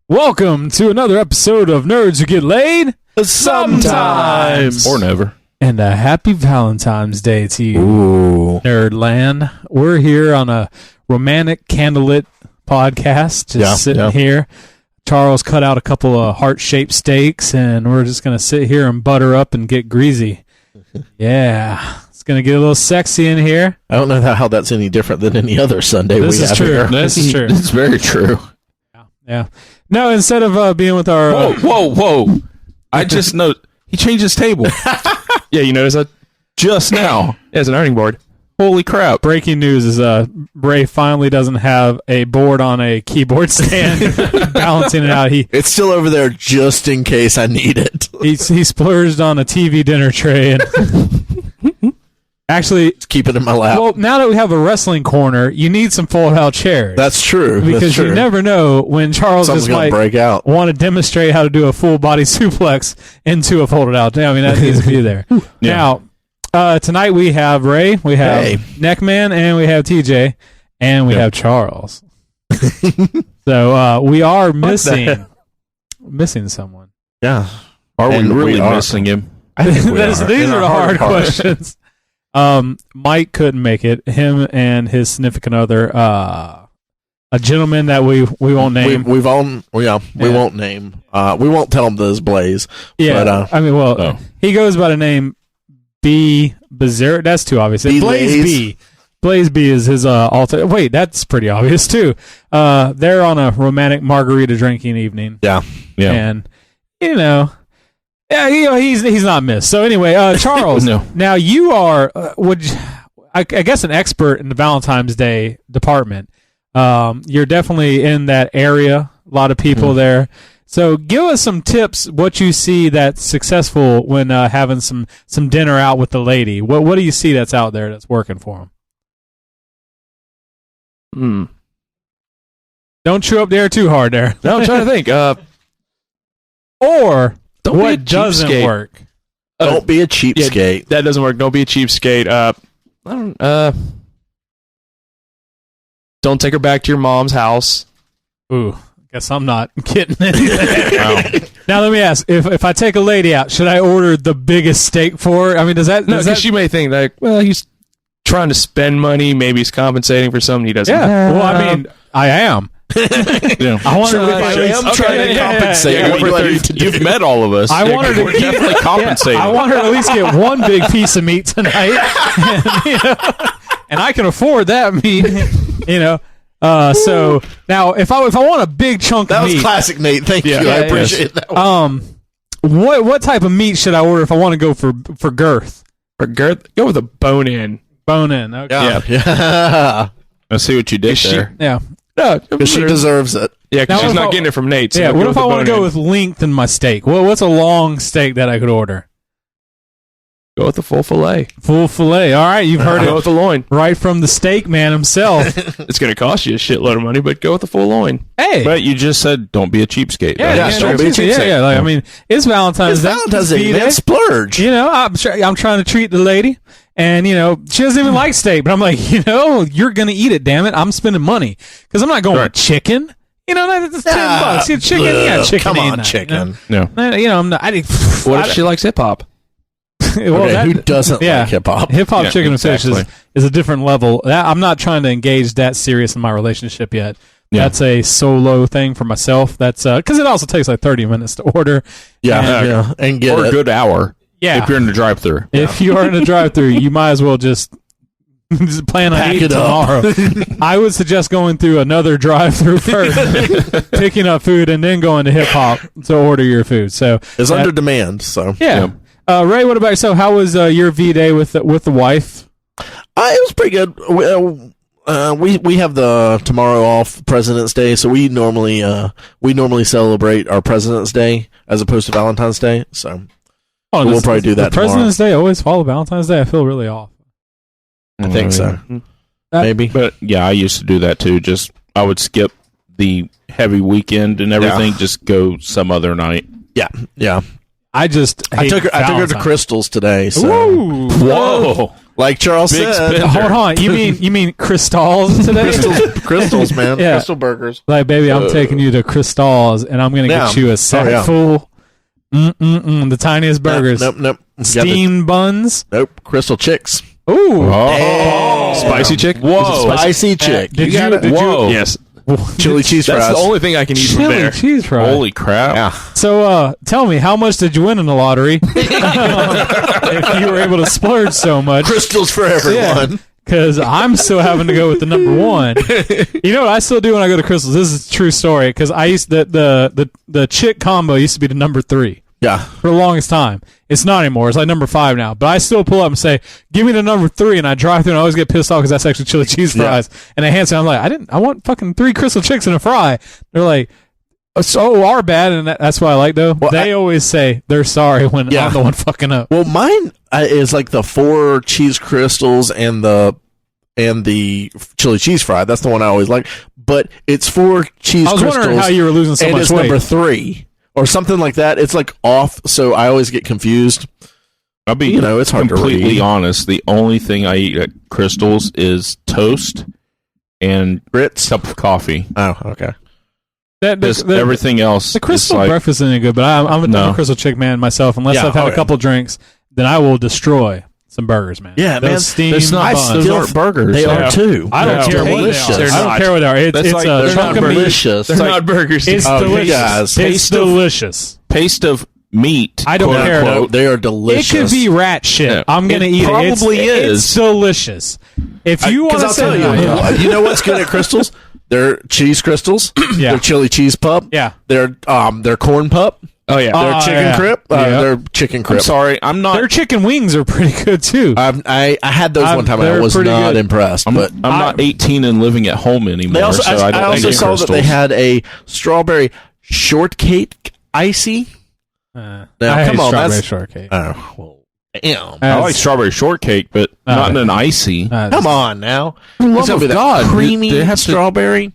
Welcome to another episode of Nerds Who Get Laid Sometimes or never. And a happy Valentine's Day to you, Nerdland. We're here on a romantic candlelit podcast, just sitting here. Charles cut out a couple of heart-shaped steaks, and we're just going to sit here and butter up and get greasy. Yeah, it's going to get a little sexy in here. I don't know how that's any different than any other Sunday This we is have true. here. This is true. It's very true. Yeah. No, instead of being with our... Whoa. I just know he changed his table. Yeah, you notice that? Just now. As an ironing board. Holy crap. Breaking news is Ray finally doesn't have a board on a keyboard stand balancing it out. It's still over there just in case I need it. He splurged on a TV dinner tray and actually Keep it in my lap. well, now that we have a wrestling corner, you need some fold-out chairs. That's true. because you never know when Charles Something's just gonna might break out. want to demonstrate how to do a full body suplex into a folded out. I mean, that needs to be there. Now, tonight we have Ray, we have Neckman, and we have TJ, and we have Charles. So we are missing someone. Yeah. Are we And really we are. missing him? I think we These are. are In the our hard heart. questions. Mike couldn't make it. Him and his significant other, a gentleman that we won't name. We won't name. We won't tell him this Blaze. Yeah, But, I mean, he goes by the name B. Berserk. That's too obvious. B. Blaze Lays. B. Blaze B is his alter. Wait, that's pretty obvious too. They're on a romantic margarita drinking evening. Yeah. And he's not missed. So anyway, Charles. No. Now you are I guess an expert in the Valentine's Day department. You're definitely in that area. A lot of people there. So give us some tips. What you see that's successful when having some dinner out with the lady. What do you see that's out there that's working for them? Don't chew up there too hard there. No, I'm trying to think. Or Don't be a what doesn't cheapskate. work? Don't be a cheapskate. That doesn't work. Don't be a cheapskate. Don't take her back to your mom's house. Ooh, guess I'm not getting anything. Now let me ask: if I take a lady out, should I order the biggest steak for her? I mean, does that? No, because she may think like, well, he's trying to spend money. Maybe he's compensating for something he doesn't. Yeah. Well, I mean, I am. I want I'm trying to compensate. Yeah, What do I need to do? You've met all of us. I want her to We're definitely compensating. I want her to at least get one big piece of meat tonight, and I can afford that meat. So now, if I want a big chunk That of was meat, classic, Nate. Thank you. Yeah, I appreciate that one. what type of meat should I order if I want to go for girth? For girth, go with a bone in. Bone in. Okay. Yeah. Let's see what you did there. Yeah. No, Because she deserves it. Yeah, because Now, she's if not I- getting it from Nate. So Yeah. go What with if I the want to bone go in. with length in my steak? What's a long steak that I could order? Go with the full fillet. Full fillet. All right, you've heard Go it with the loin. right from the steak man himself. It's going to cost you a shitload of money, but go with the full loin. Hey. But you just said don't be a cheapskate. Yeah, That's don't true. be a cheapskate. Yeah. Like, I mean, it's Valentine's It's Day. Valentine's It's Day, V-Day. man. Splurge. I'm trying to treat the lady, and she doesn't even like steak, but I'm like, you're gonna eat it. Damn it, I'm spending money because I'm not going with chicken. That's $10. Yeah, chicken. Yeah, chicken. Come ain't on, that, chicken. No. I'm not. What if she likes hip hop? Who doesn't like hip-hop? Hip hop Yeah, chicken and fish exactly. is a different level. I'm not trying to engage that serious in my relationship yet. Yeah. That's a solo thing for myself. That's because it also takes like 30 minutes to order. Yeah. And get Or a it. good hour. Yeah. If you're in the drive-through. If you are in a drive-through, you might as well just plan on Pack eating it up. tomorrow. I would suggest going through another drive-through first, picking up food, and then going to hip hop to order your food. So It's under demand, so. yeah. Ray, what about yourself? How was your V-Day with the wife? It was pretty good. We have the tomorrow off, Presidents' Day, so we normally celebrate our Presidents' Day as opposed to Valentine's Day. So Oh, we'll probably do that tomorrow. Presidents' Day always follow Valentine's Day. I feel really off. I think so. Maybe. But yeah, I used to do that too. Just I would skip the heavy weekend and everything. Yeah. Just go some other night. Yeah. I took her to Crystal's today. So. Ooh. Whoa! Like Charles Big said. spender. Hold on. You mean Crystals today? Crystals, man. Yeah. Crystal burgers. Like, baby, I'm taking you to Crystals, and I'm going to get you a sack full. The tiniest burgers. Nope. Steamed buns. Nope. Crystal chicks. Ooh. Spicy chick? Whoa. Spicy chick. Did you? Yes. Chili cheese fries. That's the only thing I can eat from Chili there. cheese fries. Holy crap! Yeah. So, tell me, how much did you win in the lottery? If you were able to splurge so much. Crystals for everyone. Because I'm still having to go with the number one. You know what I still do when I go to Crystals? This is a true story. Because I used the chick combo used to be the number 3. Yeah. For the longest time. It's not anymore. It's like number 5 now. But I still pull up and say, give me the number 3. And I drive through and I always get pissed off because that's actually chili cheese fries. Yeah. And they hand it, I'm like, I want fucking 3 Crystal chicks and a fry. They're like, so our bad. And that's what I like, though. Well, they always say they're sorry when I'm the one fucking up. Well, mine is like the 4 cheese crystals and the chili cheese fry. That's the one I always like. But it's 4 cheese crystals. I was wondering how you were losing so and much it's weight. Number 3. Or something like that. It's like off, so I always get confused. I'll be it's hard to completely read. honest. The only thing I eat at Crystal's is toast and grits, cup of coffee. Oh, okay. Everything else. The Crystal breakfast isn't any good, but I'm a Crystal chick man myself. Unless I've had a couple drinks, then I will destroy some burgers, man. Yeah, man. Those aren't burgers. They are too. I don't care what they are. I don't care what they are. It's like, a chunk of meat. Delicious. They're not burgers. It's delicious. Guys. It's delicious. Paste of meat. I don't care. No, they are delicious. It could be rat shit. Yeah. I'm going to eat it. Probably is. It's delicish. If you want to say you know what's good at Crystals? They're cheese crystals. Yeah. They're chili cheese pup. Yeah. They're corn pup. Oh yeah. They're chicken crip. They're chicken crip. I'm sorry. I'm not. Their chicken wings are pretty good too. I had those one time and I was not impressed. But I'm not 18 and living at home anymore. I also saw that they had a strawberry shortcake icy. Now, come on, strawberry shortcake. Oh, well, damn. I like strawberry shortcake, but not in an icy. Come on now. For the love of God. Creamy strawberry.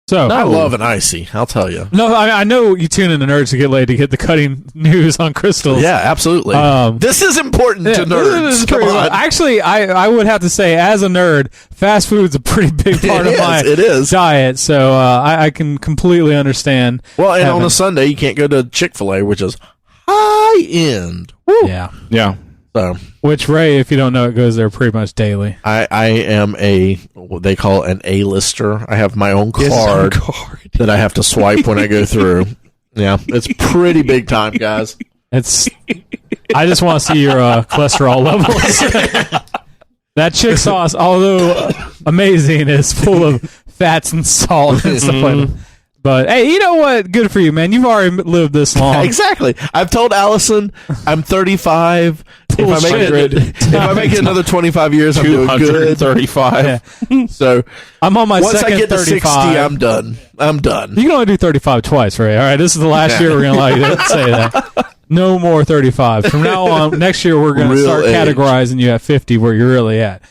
So I love an icy, I'll tell you. No, I know you tune in to Nerds to get laid to get the cutting news on Crystals. Yeah, absolutely. This is important to nerds. Come on. Actually, I would have to say, as a nerd, fast food's a pretty big part of my diet, so I can completely understand. Well, and on a Sunday, you can't go to Chick-fil-A, which is high end. Woo. Yeah. So, which Ray, if you don't know, it goes there pretty much daily. I am what they call an A-lister. I have my own card that I have to swipe when I go through. Yeah, it's pretty big time, guys. I just want to see your cholesterol levels. That chick sauce, although amazing, is full of fats and salt and stuff like that. But, hey, you know what? Good for you, man. You've already lived this long. Exactly. I've told Allison I'm 35. If I make it another 25 years, I'm doing good. 235. Yeah. So I'm on my once second I get to 35. 60, I'm done. You can only do 35 twice, Ray. All right, this is the last year we're going to allow you to say that. No more 35. From now on, next year, we're going to start categorizing you at 50 where you're really at.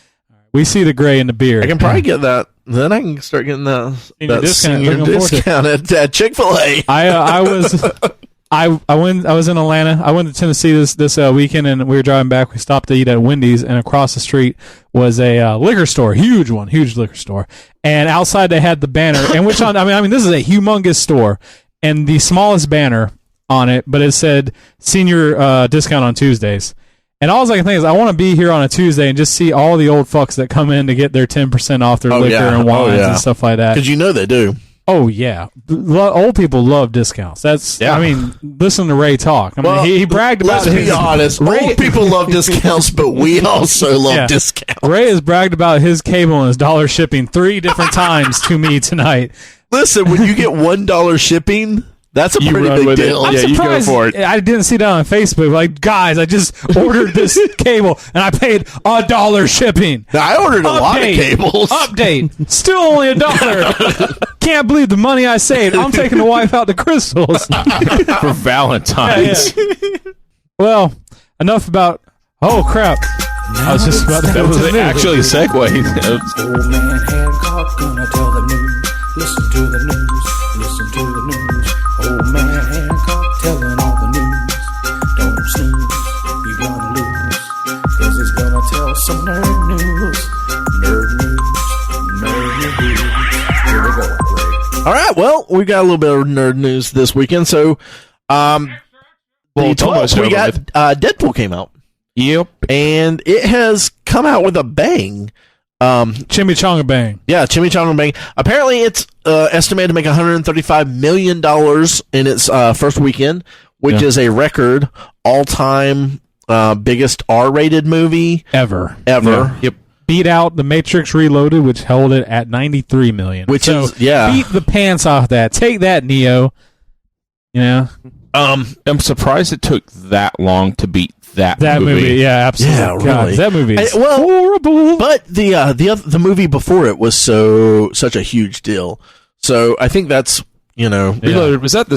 We see the gray in the beard. I can probably get that. Then I can start getting that discount at Chick-fil-A. I was in Atlanta. I went to Tennessee this weekend, and we were driving back. We stopped to eat at Wendy's, and across the street was a liquor store, huge liquor store. And outside they had the banner, and which on I mean this is a humongous store, and the smallest banner on it, but it said senior discount on Tuesdays. And all I can think is, I want to be here on a Tuesday and just see all the old fucks that come in to get their 10% off their liquor and wines and stuff like that. Because you know they do. Oh, yeah. Old people love discounts. I mean, listen to Ray talk. I mean, he bragged about Let's be honest. Old people love discounts, but we also love discounts. Ray has bragged about his cable and his dollar shipping 3 different times to me tonight. Listen, when you get $1 shipping... That's a pretty big deal. I'm surprised you go for it. I didn't see that on Facebook. Like, guys, I just ordered this cable and I paid $1 shipping. Now, I ordered a lot of cables. Update. Still only $1. Can't believe the money I saved. I'm taking the wife out to Crystals for Valentine's. Yeah. Well, enough about. Oh crap! I was just about to. That was actually a segue. Old man Hancock gonna tell the news. Listen to the news. Listen to the news. Old man Hancock telling all the news. Don't snooze, you're gonna lose. 'Cause he's gonna tell some nerd news. Nerd news. Nerd news. Here we go, Ray. All right, well, we got a little bit of nerd news this weekend. So, Well, it's almost we over got with. Deadpool came out, Yep. and it has come out with a bang. Chimichanga bang. Yeah, Chimichanga Bang. Apparently, it's estimated to make $135 million in its first weekend, which is a record all-time biggest R-rated movie Ever. Yep. Beat out The Matrix Reloaded, which held it at $93 million. Which is, yeah. Beat the pants off that. Take that, Neo. You know? I'm surprised it took that long to beat that movie. Yeah, absolutely. Yeah, God, really. that movie is Well, horrible. But the movie before it was such a huge deal. So I think that's, Reloaded. Was that the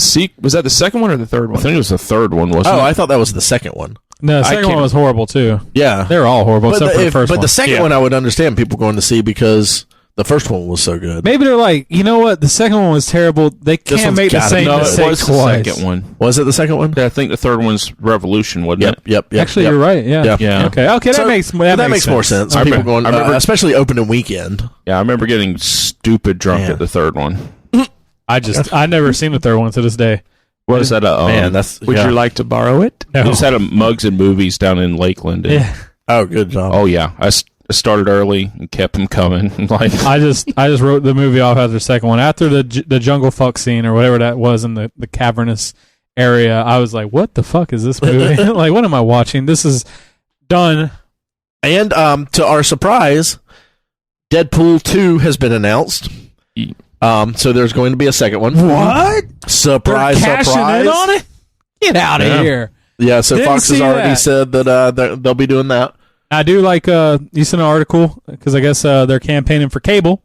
second one or the third I one? think it was the third one, wasn't it? I thought that was the second one. No, the second one was horrible, too. Yeah. They were all horrible, except for the first one. But the second one I would understand people going to see because the first one was so good. Maybe they're like, you know what? The second one was terrible. They can't one's make the gotta same be No, it mistake was twice. the second one. Was it the second one? Yeah, I think the third one's Revolution, wasn't it? Yep. Actually, you're right. Yeah. Yeah. Okay, So, that makes more sense. I People remember- going, I remember- especially opening weekend. Yeah, I remember getting stupid drunk Man. at the third one. I never seen the third one to this day. What is that? Man, that's Would you like to borrow it? No. We just had a Mugs and Movies down in Lakeland. And, Yeah. Oh, good job. Oh yeah, I started early and kept them coming. Like I just wrote the movie off after the second one. After the jungle fuck scene or whatever that was in the cavernous area, I was like, what the fuck is this movie? Like, what am I watching? This is done. And to our surprise, Deadpool 2 has been announced. So there's going to be a second one. What? Surprise, They're cashing surprise. in on it? Get out of here. Yeah, so Didn't Fox has see already that. said that they'll be doing that. I do like, you sent an article, because I guess they're campaigning for cable.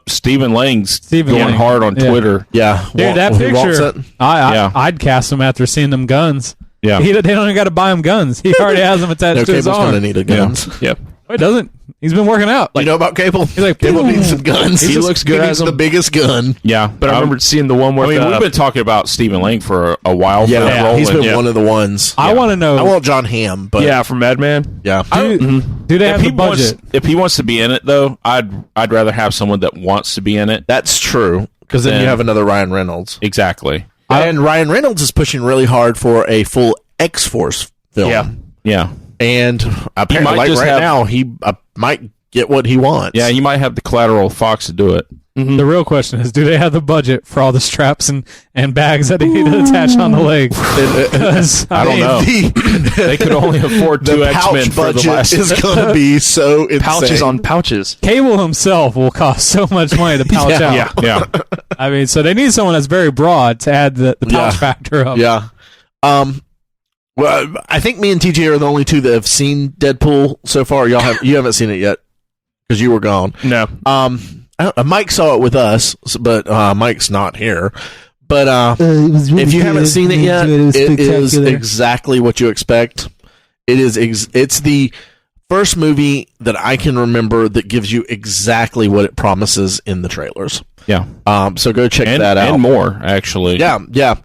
Stephen Lang's Stephen going Lang. hard on Yeah. Twitter. Yeah. Dude, that He wants picture, it. I'd cast him after seeing them guns. Yeah, They don't even got to buy him guns. He already has them attached No, to his Cable's going to arm. need a guns. Yep. Oh, he doesn't. He's been working out. You know about Cable? He's like, Cable boom. needs some guns. He looks good He as needs the them. biggest gun. Yeah, But I remember seeing the one I with mean, we've been talking about Stephen Lang for a while. for that role, He's and- been one of the ones. I want to know. I want John Hamm, but from Madman. yeah. Do they have the budget? If he wants to be in it, though, I'd rather have someone that wants to be in it. That's true. Because then you have another Ryan Reynolds. Exactly. And Ryan Reynolds is pushing really hard for a full X-Force film. Yeah. And apparently, might like just right have- now, he might get what he wants. Yeah, you might have the collateral Fox to do it. The real question is, do they have the budget for all the straps and bags that they need to attach on the leg? 'Cause, I don't know. They could only afford two The X-Men pouch for the budget last. is going to be so insane. Pouches on pouches. Cable himself will cost so much money to pouch out. Yeah. I mean, so they need someone that's very broad to add the pouch Yeah. factor up. Yeah. Well, I think me and TJ are the only two that have seen Deadpool so far. You haven't seen it yet because you were gone. No. Mike saw it with us, but Mike's not here. But if you haven't seen it yet, it is exactly what you expect. It is. It's the first movie that I can remember that gives you exactly what it promises in the trailers. Yeah. So go check that out. And more, actually. Yeah.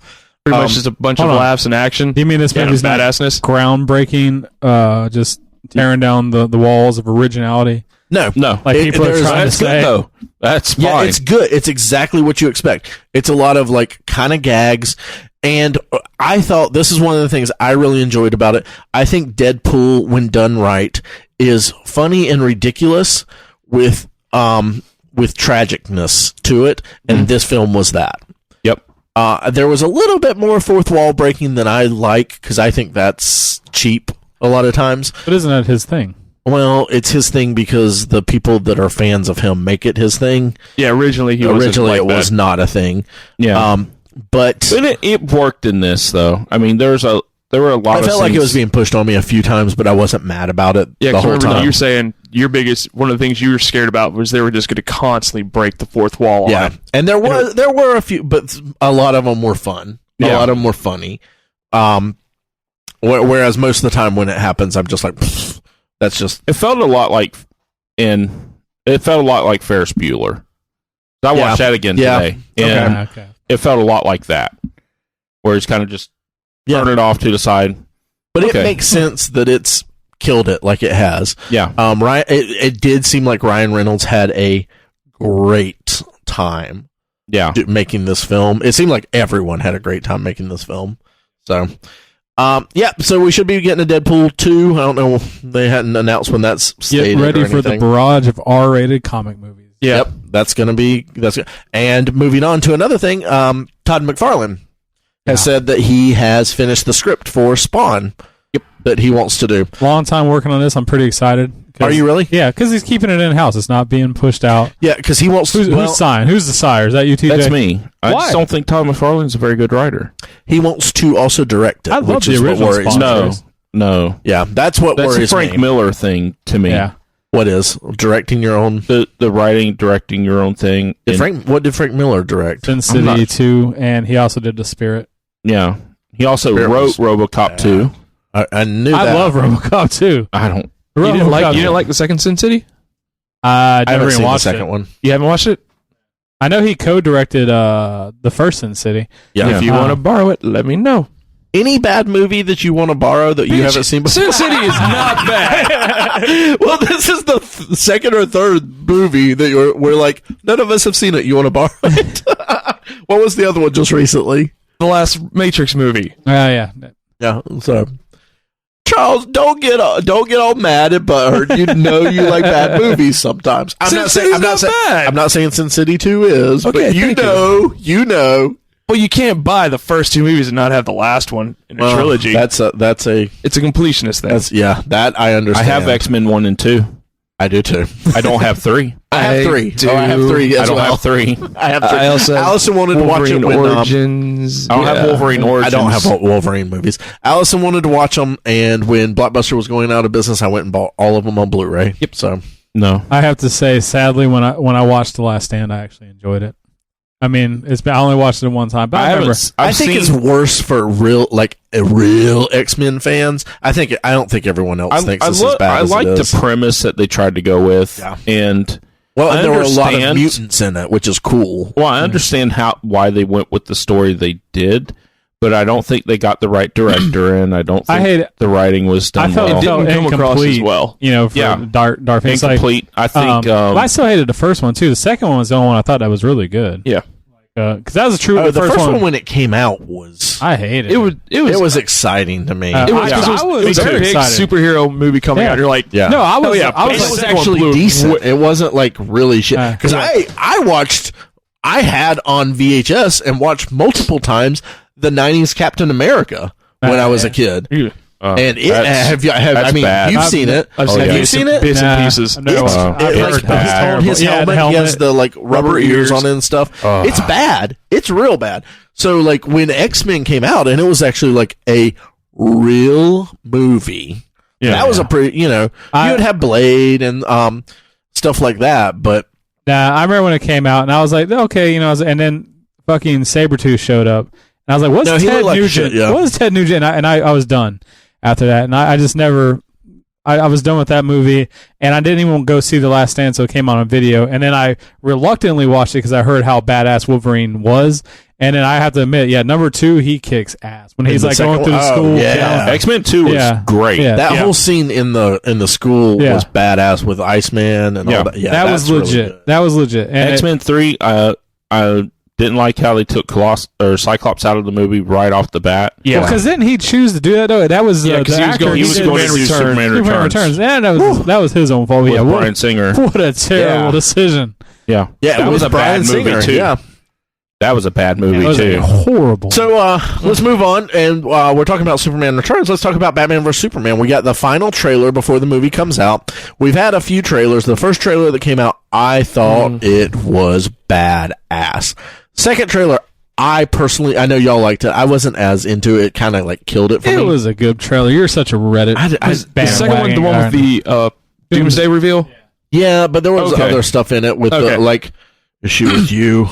Pretty much just a bunch of hold on. laughs and action. Do you mean this movie's not badassness? groundbreaking, just tearing down the walls of originality? No. Like people are trying to That's say. good, though. That's fine. Yeah, it's good. It's exactly what you expect. It's a lot of like kind of gags. And I thought this is one of the things I really enjoyed about it. I think Deadpool, when done right, is funny and ridiculous with tragicness to it. And this film was that. Yep. There was a little bit more fourth wall breaking than I like because I think that's cheap a lot of times. But isn't that his thing? Well, it's his thing because the people that are fans of him make it his thing. Yeah, originally he wasn't Originally, like it was that. not a thing. Yeah. But it worked in this, though. I mean, there were a lot I of felt like it scenes- was being pushed on me a few times, but I wasn't mad about it Yeah, the 'cause whole remember time. you're saying your biggest one of the things you were scared about was they were just going to constantly break the fourth wall. Yeah, on it. and there were a few, but a lot of them were fun. A Yeah. lot of them were funny. Whereas most of the time when it happens, I'm just like, that's just. It felt a lot like Ferris Bueller. I watched that again today, and it felt a lot like that, where he's kind of just turn it off to the side. But it makes sense that it's killed it like it has. Yeah. Ryan, it did seem like Ryan Reynolds had a great time. Yeah. Making this film. It seemed like everyone had a great time making this film. So, so we should be getting a Deadpool 2. I don't know. They hadn't announced when that's stated. Get ready for the barrage of R-rated comic movies. Yep. That's going to be... And moving on to another thing, Todd McFarlane has said that he has finished the script for Spawn that he wants to do. Long time working on this. I'm pretty excited. Are you really? Yeah, because he's keeping it in-house. It's not being pushed out. Yeah, because he wants... Who's the sire? Is that you, TJ? That's me. I Why? just don't think Todd McFarlane's a very good writer. He wants to also direct it, I love which the is what original worries Spawn. me. No. Yeah, that's what worries me. That's a Frank Miller thing to me. Yeah. What is? Directing your own... The writing, directing your own thing. What did Frank Miller direct? Sin City 2, and he also did The Spirit. Yeah. He also wrote RoboCop 2. I knew that. I love RoboCop 2. I don't... You didn't like the second Sin City? I haven't never seen watched the second it. one. You haven't watched it? I know he co-directed the first Sin City. Yeah. If you want to borrow it, let me know. Any bad movie that you want to borrow that you haven't seen before? Sin City is not bad. Well, this is the second or third movie that we're like, none of us have seen it. You want to borrow it? What was the other one just recently? The last Matrix movie. Yeah. Yeah. So, Charles, don't get all mad at butthurt. You know you like bad movies sometimes. I'm not saying Sin City 2 is, okay, but you know. Well, you can't buy the first two movies and not have the last one in a trilogy. It's a completionist thing. That I understand. I have X-Men 1 and 2. I do too. I don't have 3. I have 3. I have 3 as I don't well. have 3. I have 3. I also have Allison wanted to watch it when Origins. I don't have Wolverine Origins. I don't have Wolverine movies. Allison wanted to watch them, and when Blockbuster was going out of business, I went and bought all of them on Blu-ray. Yep. So no, I have to say, sadly, when I watched The Last Stand, I actually enjoyed it. I mean, I only watched it one time, but I think it's worse for real X-Men fans. I don't think everyone else thinks this is bad. I like the premise that they tried to go with, and there were a lot of mutants in it, which is cool. Well, I understand why they went with the story they did, but I don't think they got the right director, and I don't think the writing was done well. It didn't come across as well. You know, for Dark Phoenix. Incomplete. I think. I still hated the first one too. The second one was the only one I thought that was really good. Yeah. Because that was true. The first one when it came out was... I hated it. It was exciting to me. It was a big superhero movie coming out. You're like, no, I was. It was actually decent. It wasn't like really shit. Because I had on VHS and watched multiple times the 90s Captain America when I was a kid. And you've seen it. Have you seen it? Bits and pieces. His helmet, he has the rubber ears on it and stuff. It's bad. It's real bad. So when X-Men came out, and it was actually a real movie. Yeah, that was a pretty. You would have Blade and stuff like that, but I remember when it came out, and I was like, okay, and then fucking Sabretooth showed up, and I was like, what's Ted Nugent? What is Ted Nugent? And I was done after that, and I just never. I was done with that movie, and I didn't even go see The Last Stand, so it came out on video. And then I reluctantly watched it because I heard how badass Wolverine was. And then I have to admit, number 2, he kicks ass when he's going through the school. Yeah, X-Men 2 was great. Yeah. That whole scene in the school was badass with Iceman and all that. Yeah, that was legit. Really that was legit. And X-Men 3, I didn't like how they took Cyclops out of the movie right off the bat. Yeah, because didn't he choose to do that though? That was because he was going to do Superman Returns. And that was his own fault. With Bryan Singer. What a terrible decision. Yeah, that was a bad movie too. Yeah. That was a bad movie too. Horrible. So let's move on, and we're talking about Superman Returns. Let's talk about Batman vs Superman. We got the final trailer before the movie comes out. We've had a few trailers. The first trailer that came out, I thought it was badass. Second trailer, I know y'all liked it. I wasn't as into it. Kind of killed it for me. It was a good trailer. You're such a Reddit. The second one, the one with the Doomsday reveal. Yeah, but there was other stuff in it with is she with you?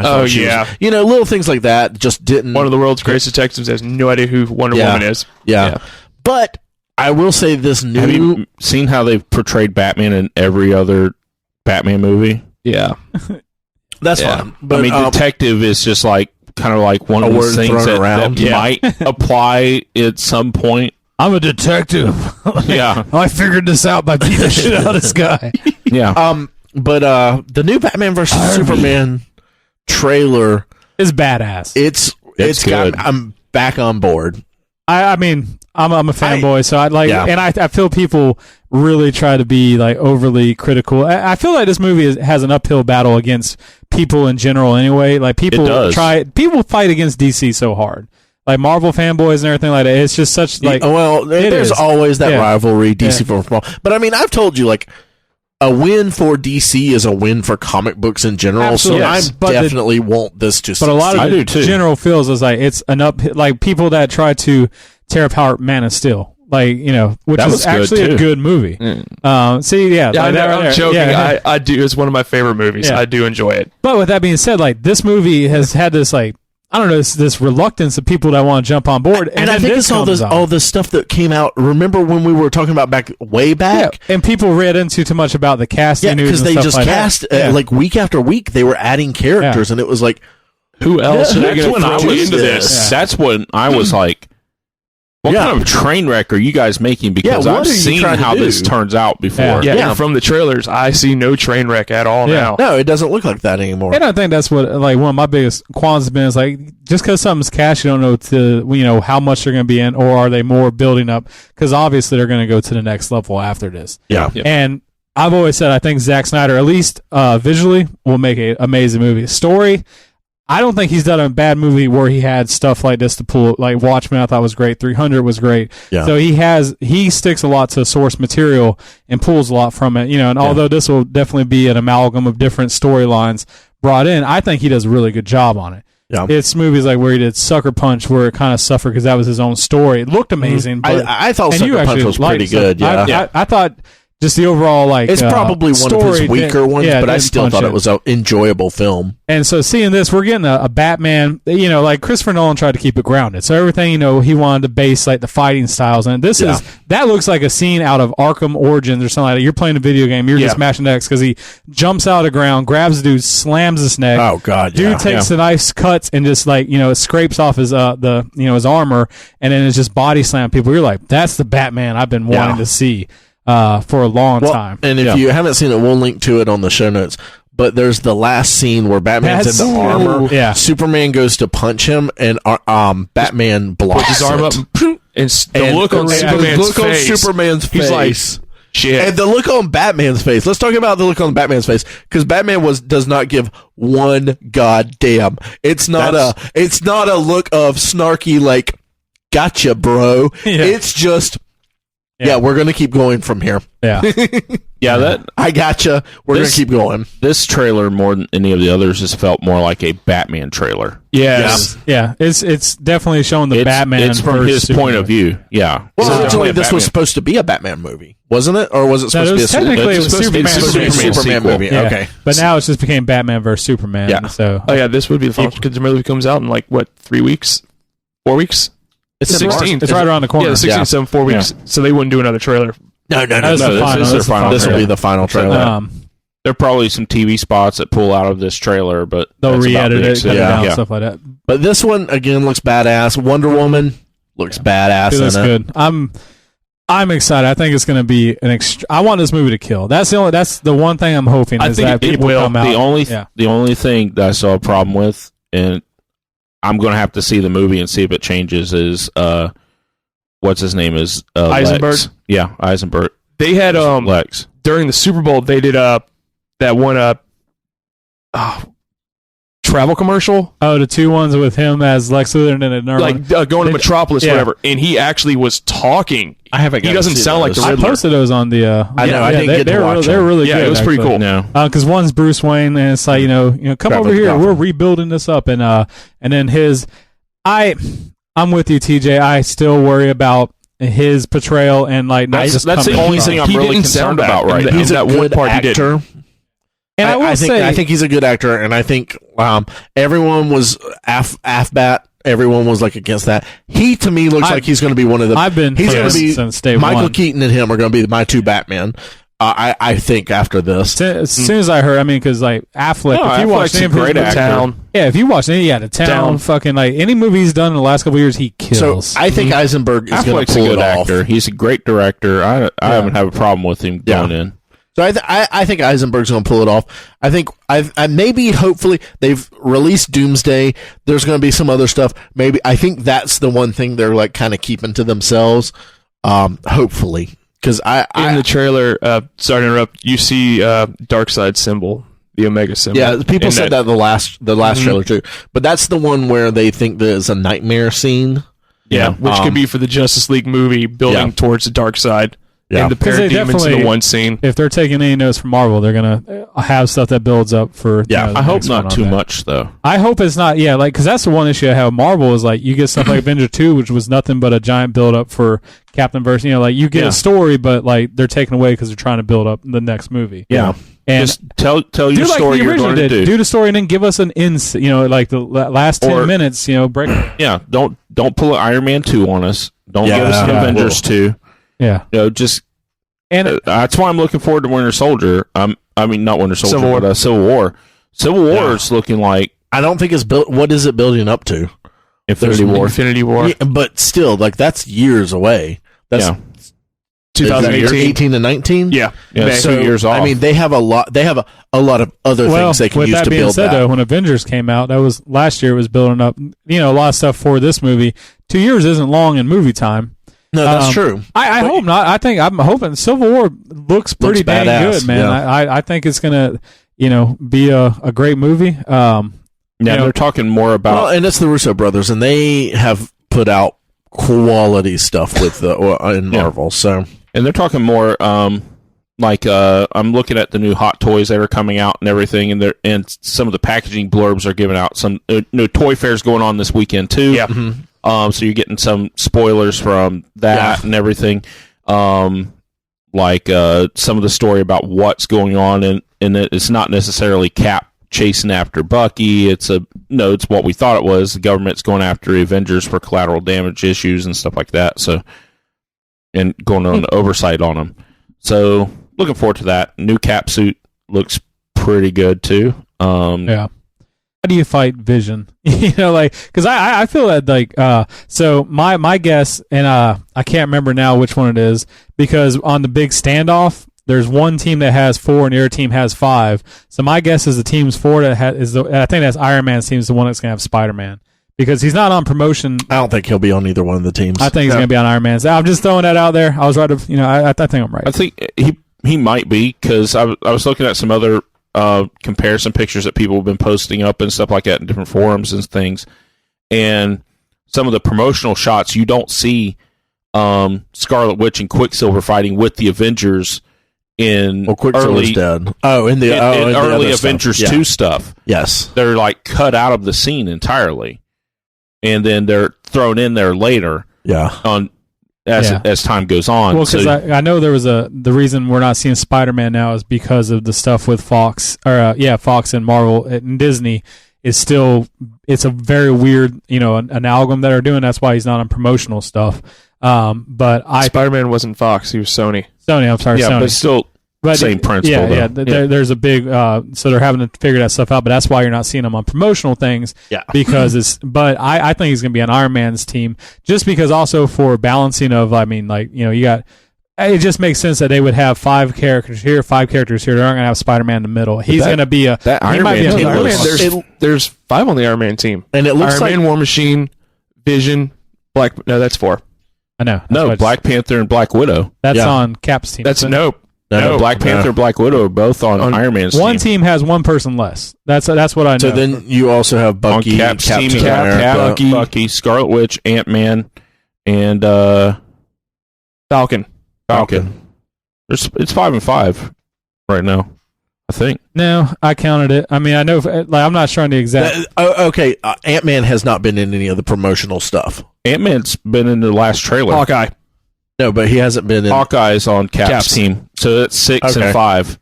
thought she was, little things like that just didn't. One of the world's greatest detectives has no idea who Wonder Woman is. Yeah. But I will say this new. Have you seen how they've portrayed Batman in every other Batman movie? Yeah. That's fine. But, detective is just like kind of like one of those things that might apply at some point. I'm a detective. Yeah. I figured this out by beating the shit out of this guy. Yeah. But the new Batman vs. Superman trailer is badass. It's good. I'm back on board. I mean, I'm a fanboy, so I like, and I feel people really try to be like overly critical. I feel like this movie has an uphill battle against people in general. Anyway, like people fight against DC so hard, like Marvel fanboys and everything like that. It's just such like, there's always that rivalry, DC for Marvel. But I mean, I've told you, like, a win for DC is a win for comic books in general. Absolutely. So I definitely want this to succeed. But a lot of the general feels is like it's an up, like people that try to tear apart Man of Steel, like, which is actually a good movie. I'm joking. I do. It's one of my favorite movies. I do enjoy it. But with that being said, like, this movie has had this, like, I don't know, this reluctance of people that want to jump on board. And I think it's all the stuff that came out. Remember when we were talking about way back? Yeah, and people read into too much about the casting news. Because they just cast, like, week after week, they were adding characters, and it was like, who else are they going to throw into this? That's when I was like, what kind of train wreck are you guys making? Because I've seen how this turns out before. Yeah, from the trailers, I see no train wreck at all now. No, it doesn't look like that anymore. And I think that's what, like, one of my biggest qualms has been is, like, just because something's cast, you don't know how much they're going to be in, or are they more building up? Because obviously they're going to go to the next level after this. Yeah. And I've always said I think Zack Snyder, at least visually, will make an amazing movie. Story, I don't think he's done a bad movie where he had stuff like this to pull. Like Watchmen, I thought was great. 300 was great. Yeah. So he sticks a lot to source material and pulls a lot from it. And although this will definitely be an amalgam of different storylines brought in, I think he does a really good job on it. Yeah. It's movies like where he did Sucker Punch, where it kind of suffered because that was his own story. It looked amazing. But, I thought Sucker Punch was pretty good. Yeah. I thought. Just the overall, like, it's probably one of his weaker ones, but I still thought it was an enjoyable film. And so seeing this, we're getting a Batman, like Christopher Nolan tried to keep it grounded. So everything, he wanted to base like the fighting styles. And this that looks like a scene out of Arkham Origins or something like that. You're playing a video game, you're just smashing decks because he jumps out of the ground, grabs the dude, slams his neck. Oh God! Dude takes the nice cuts and just like scrapes off his his armor, and then it's just body slam people. You're like, that's the Batman I've been wanting to see. For a long time. And if you haven't seen it, we'll link to it on the show notes. But there's the last scene where Batman's in the armor. Yeah. Superman goes to punch him, and Batman blocks his arm up. And the look on Superman's face. He's like, shit. And the look on Batman's face. Let's talk about the look on Batman's face, because Batman does not give one goddamn. It's not a look of snarky, like, gotcha, bro. Yeah. It's just. Yeah, we're going to keep going from here. Yeah. I gotcha. We're going to keep going. This trailer, more than any of the others, has felt more like a Batman trailer. Yes. Yeah. It's definitely showing the Batman. It's from his point of view. Yeah. Well, originally this was supposed to be a Batman movie, wasn't it? Or was it supposed to be a technically, it was Superman movie. Yeah. Okay. But now it's just became Batman versus Superman. Yeah. So. Oh, yeah. This would be the final, because the movie comes out in 3 weeks? 4 weeks? It's 16th. It's right around the corner. Yeah, the 16th, 7, 4 weeks. So they wouldn't do another trailer. No. This will be the final trailer. There are probably some TV spots that pull out of this trailer, but they'll re-edit it, cut it down, stuff like that. But this one, again, looks badass. Wonder Woman looks badass. Dude, that's good. I'm excited. I think it's going to be I want this movie to kill. That's the one thing I'm hoping is that people come out. The only thing that I saw a problem with, and I'm going to have to see the movie and see if it changes, is what's his name is Eisenberg. Lex. Yeah, Eisenberg. They had Lex during the Super Bowl. They did that one travel commercial. Oh, the two ones with him as Lex Luthor and then another going to Metropolis, whatever. And he actually was talking. I haven't. He doesn't sound like the Riddler. I posted those on the. I know. I didn't get to watch them. They're really good. Yeah, it was pretty cool. No, because one's Bruce Wayne, and it's like come over here. We're rebuilding this up, and then his. I'm with you, TJ. I still worry about his portrayal and that's the only thing I'm really concerned about right now. He's a good actor. And I think he's a good actor, and I think everyone was AFBAT. Everyone was like against that. He, to me, looks like he's going to be one of them. I've been since day Michael one. Keaton and him are going to be my two Batman. I think after this, as soon as I heard, because like Affleck, if you watch a great actor. Town, if you watch The Town, fucking like any movie he's done in the last couple of years, he kills. So I think Eisenberg is going to pull it off. Actor. He's a great director. I haven't had a problem with him going in. So I think Eisenberg's going to pull it off. I think hopefully they've released Doomsday. There's going to be some other stuff. Maybe I think that's the one thing they're like kind of keeping to themselves. Hopefully. Because in the trailer, sorry to interrupt, you see Darkseid symbol, the Omega symbol. Yeah, people said that the last trailer too. But that's the one where they think there's a nightmare scene. Yeah, which could be for the Justice League movie building towards the Darkseid. Yeah. And the parademons in the one scene. If they're taking any notes from Marvel, they're gonna have stuff that builds up for. I hope not too much though. I hope it's not. Yeah, like because that's the one issue I have with Marvel is like you get stuff like Avenger 2, which was nothing but a giant build up for Captain Verse. Like you get a story, but like they're taken away because they're trying to build up the next movie. Yeah. And just tell your story you're going to do. Do the story and then give us an like the last 10 minutes. Break. Yeah. Don't pull an Iron Man 2 on us. Don't give us an Avengers 2. Yeah. Just. And that's why I'm looking forward to Winter Soldier. Not Winter Soldier, but Civil War. Civil War is looking like... I don't think it's built... What is it building up to? Infinity War. Yeah, but still, like, that's years away. That's 2018. 18 to 19? Yeah. So 2 years off. I mean, they have a lot of other things they can use to build that. With that being said, though, when Avengers came out, that was... Last year, it was building up, a lot of stuff for this movie. 2 years isn't long in movie time. No, that's true. I hope not. I'm hoping Civil War looks pretty dang good, man. Yeah. I think it's gonna, be a great movie. They're talking more about. Well, and it's the Russo brothers, and they have put out quality stuff with in Marvel. So, and they're talking more. I'm looking at the new Hot Toys that are coming out and everything, and some of the packaging blurbs are giving out. Some toy fairs going on this weekend too. Yeah. Mm-hmm. So you're getting some spoilers from that and everything. Some of the story about what's going on, and it's not necessarily Cap chasing after Bucky. It's what we thought it was. The government's going after Avengers for collateral damage issues and stuff like that. So, and going on the oversight on them. So, looking forward to that. New Cap suit looks pretty good too. How do you fight Vision? Because I feel that so my guess, and I can't remember now which one it is, because on the big standoff, there's one team that has 4 and the other team has 5. So my guess is the team's 4 that I think that's Iron Man's team is the one that's gonna have Spider-Man, because he's not on promotion. I don't think he'll be on either one of the teams. I think he's gonna be on Iron Man's. I'm just throwing that out there. I was right. I think I'm right. I think he might be, because I was looking at some other comparison pictures that people have been posting up and stuff like that in different forums and things, and some of the promotional shots you don't see Scarlet Witch and Quicksilver fighting with the Avengers in Quicksilver's dead. In the early Avengers 2 stuff. Yes, they're like cut out of the scene entirely, and then they're thrown in there later. As time goes on. Well, because I know there was the reason we're not seeing Spider-Man now is because of the stuff with Fox, Fox and Marvel and Disney is still, it's a very weird, an amalgam that are doing. That's why he's not on promotional stuff. But Spider-Man wasn't Fox, he was Sony. I'm sorry, Sony. But still, same principle. There's a big, so they're having to figure that stuff out, but that's why you're not seeing them on promotional things. Yeah. Because but I think he's going to be on Iron Man's team, just because also for balancing of, you got, it just makes sense that they would have 5 characters here, 5 characters here. They're not going to have Spider-Man in the middle. He's going to be that Iron Man team. There's 5 on the Iron Man team. And it looks Iron Man, War Machine, Vision, that's 4. I know. No, Black Panther and Black Widow. That's on Cap's team. No, Black Panther and Black Widow are both on Iron Man's team. One team has one person less. That's what I know. So then you also have Bucky, on Cap's team, Bucky, Scarlet Witch, Ant-Man, and Falcon. It's 5 and 5 right now, I think. No, I counted it. I mean, I know. I'm not sure on the exact. Okay, Ant-Man has not been in any of the promotional stuff. Ant-Man's been in the last trailer. Hawkeye. No, but he hasn't been in. Hawkeye's on Cap's team, so that's 6 and 5.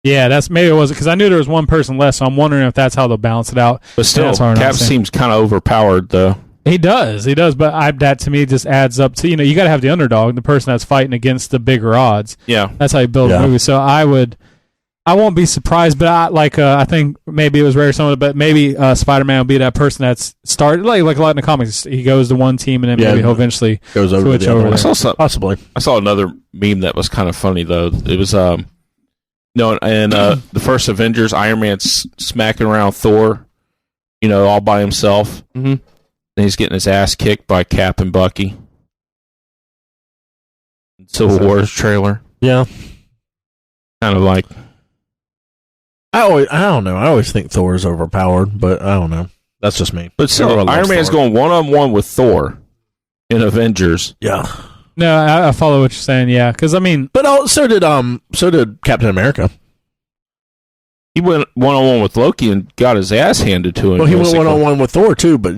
Yeah, that's maybe it was because I knew there was one person less, so I'm wondering if that's how they'll balance it out. But still, Cap seems kind of overpowered, though. He does, but that to me just adds up to, you got to have the underdog, the person that's fighting against the bigger odds. Yeah. That's how you build a movie. So I won't be surprised, but I think maybe it was rare someone, but maybe Spider-Man will be that person that's started, like a lot in the comics. He goes to one team and then maybe he'll eventually goes over switch to the other over. Possibly. I saw another meme that was kind of funny, though. It was, the first Avengers, Iron Man's smacking around Thor, all by himself. Mm-hmm. And he's getting his ass kicked by Cap and Bucky. Civil War's trailer. Yeah. Kind of like... I don't know. I always think Thor is overpowered, but I don't know. That's just me. But still, Iron Man's going one-on-one with Thor in Avengers. Yeah. No, I follow what you're saying, yeah. Because, But so did Captain America. He went one-on-one with Loki and got his ass handed to him. Well, he went one-on-one with Thor, too, but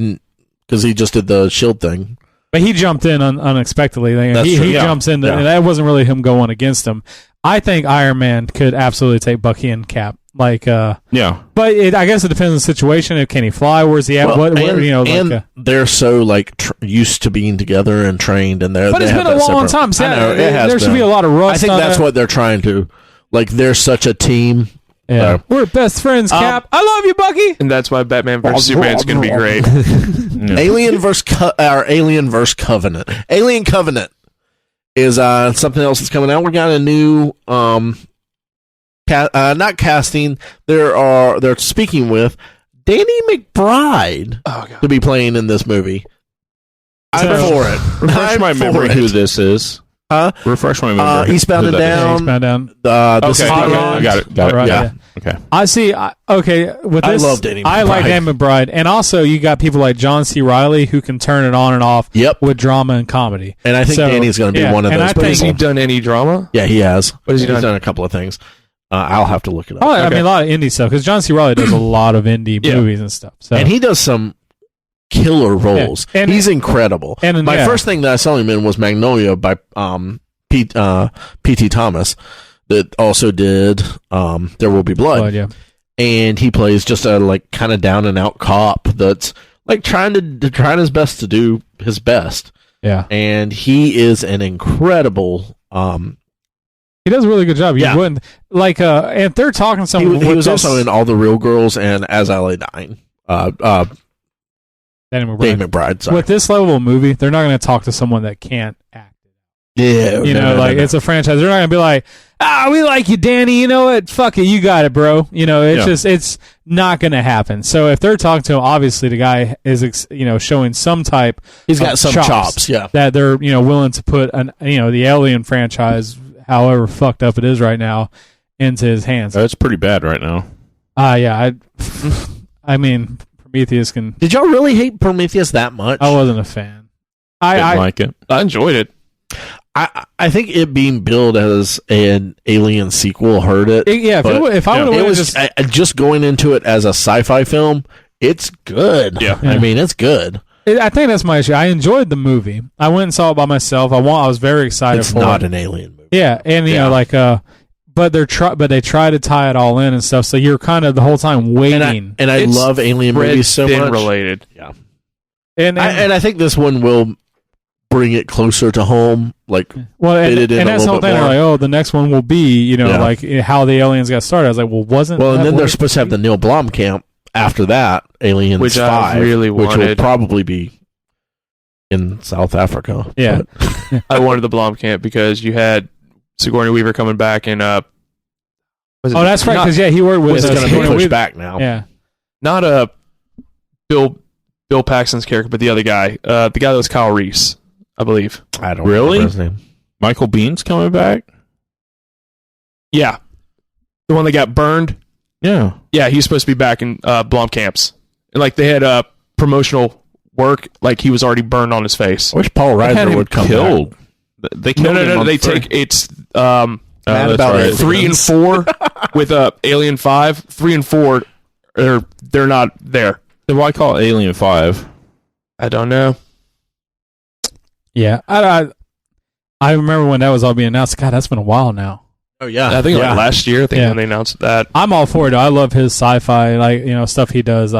because he just did the shield thing. But he jumped in unexpectedly. He jumps in, and that wasn't really him going against him. I think Iron Man could absolutely take Bucky and Cap. But I guess it depends on the situation. Can he fly? Where's he at? Well, they're so used to being together and trained, and but it's been a long time. I know, there should be a lot of rust. I think that's what they're trying to. They're such a team. Yeah, we're best friends, Cap. I love you, Bucky. And that's why Batman vs Superman is going to be great. Alien Covenant. Alien Covenant is something else that's coming out. We got a new not casting. They're speaking with Danny McBride to be playing in this movie. I'm for it. Refresh my memory who this is. Huh? Refresh my memory. Eastbound and Down. Eastbound and Down. I got it. Yeah. Okay. I see. Okay. With this, I love Danny McBride. I like Danny McBride, and also you got people like John C. Reilly who can turn it on and off. Yep. With drama and comedy. And I think Danny's going to be one of those. Has he done any drama? Yeah, he has. What has he done? He's done a couple of things. I'll have to look it up. Oh, I mean, a lot of indie stuff because John C. Reilly does a lot of indie movies and stuff. So. And he does some killer roles. Yeah. And he's incredible. And my first thing that I saw him in was Magnolia by P.T. Thomas, that also did There Will Be Blood. And he plays just a kind of down and out cop that's trying his best to do his best. Yeah, and he is an incredible. He does a really good job. You wouldn't if they're talking to someone. He was also in All the Real Girls and As I Lay Dying. Danny McBride. Sorry. With this level of movie, they're not going to talk to someone that can't act. Yeah, it's a franchise. They're not going to be like, we like you, Danny. You know what? Fuck it, you got it, bro. It's not going to happen. So if they're talking to him, obviously the guy is, showing some type. He's got some chops, that they're willing to put the Alien franchise, however fucked up it is right now, into his hands. It's pretty bad right now. I mean, Prometheus can. Did y'all really hate Prometheus that much? I wasn't a fan. I didn't like it. I enjoyed it. I think it being billed as an Alien sequel hurt it. If I would have just going into it as a sci-fi film, it's good. Yeah. I mean, it's good. I think that's my issue. I enjoyed the movie. I went and saw it by myself. I was very excited. It's not an Alien movie. Yeah, and but they try to tie it all in and stuff. So you're kind of the whole time waiting. And I love Alien movies so much. Related. Yeah. And I think this one will bring it closer to home, and that's the whole thing. They're the next one will be, how the aliens got started. I was like, and then they're supposed to have the Neil Blomkamp after that, Aliens which 5, I really wanted. Which will probably be in South Africa. Yeah, I wanted the Blomkamp because you had Sigourney Weaver coming back and that's right, because he worked with. It's going to be pushed back now. Yeah, not Bill Paxton's character, but the other guy, the guy that was Kyle Reese. I believe. I don't remember his name. Michael Bihn's coming back? Yeah. The one that got burned? Yeah. Yeah, he's supposed to be back in Blomkamp's. And they had promotional work, he was already burned on his face. I wish Paul Reiser would come killed. back. They killed him. No, they take it's about right. 3 and 4 with Alien 5. 3 and 4 they're not there. Then why call it Alien 5? I don't know. Yeah, I remember when that was all being announced. God, that's been a while now. Oh yeah, I think like last year. I think when they announced that. I'm all for it. I love his sci-fi, stuff he does.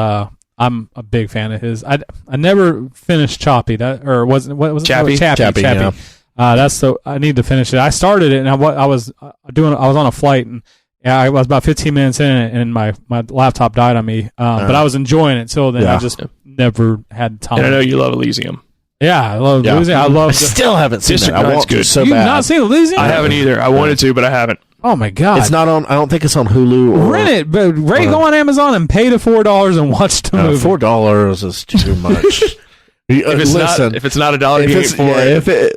I'm a big fan of his. I never finished Choppy. What was it? Chappie. Chappie. Yeah. I need to finish it. I started it, and I was on a flight, and I was about 15 minutes in it, and my laptop died on me. But I was enjoying it till then. I just never had time. And I know you love Elysium. Yeah, I love Elysium. I still haven't seen it. I want to so You've bad. not seen Elysium? I haven't either. I wanted to, but I haven't. Oh my god! It's not on. I don't think it's on Hulu. Or, rent it, but go on Amazon and pay the $4 and watch the movie. $4 is too much. If it's not $1, you ain't for it.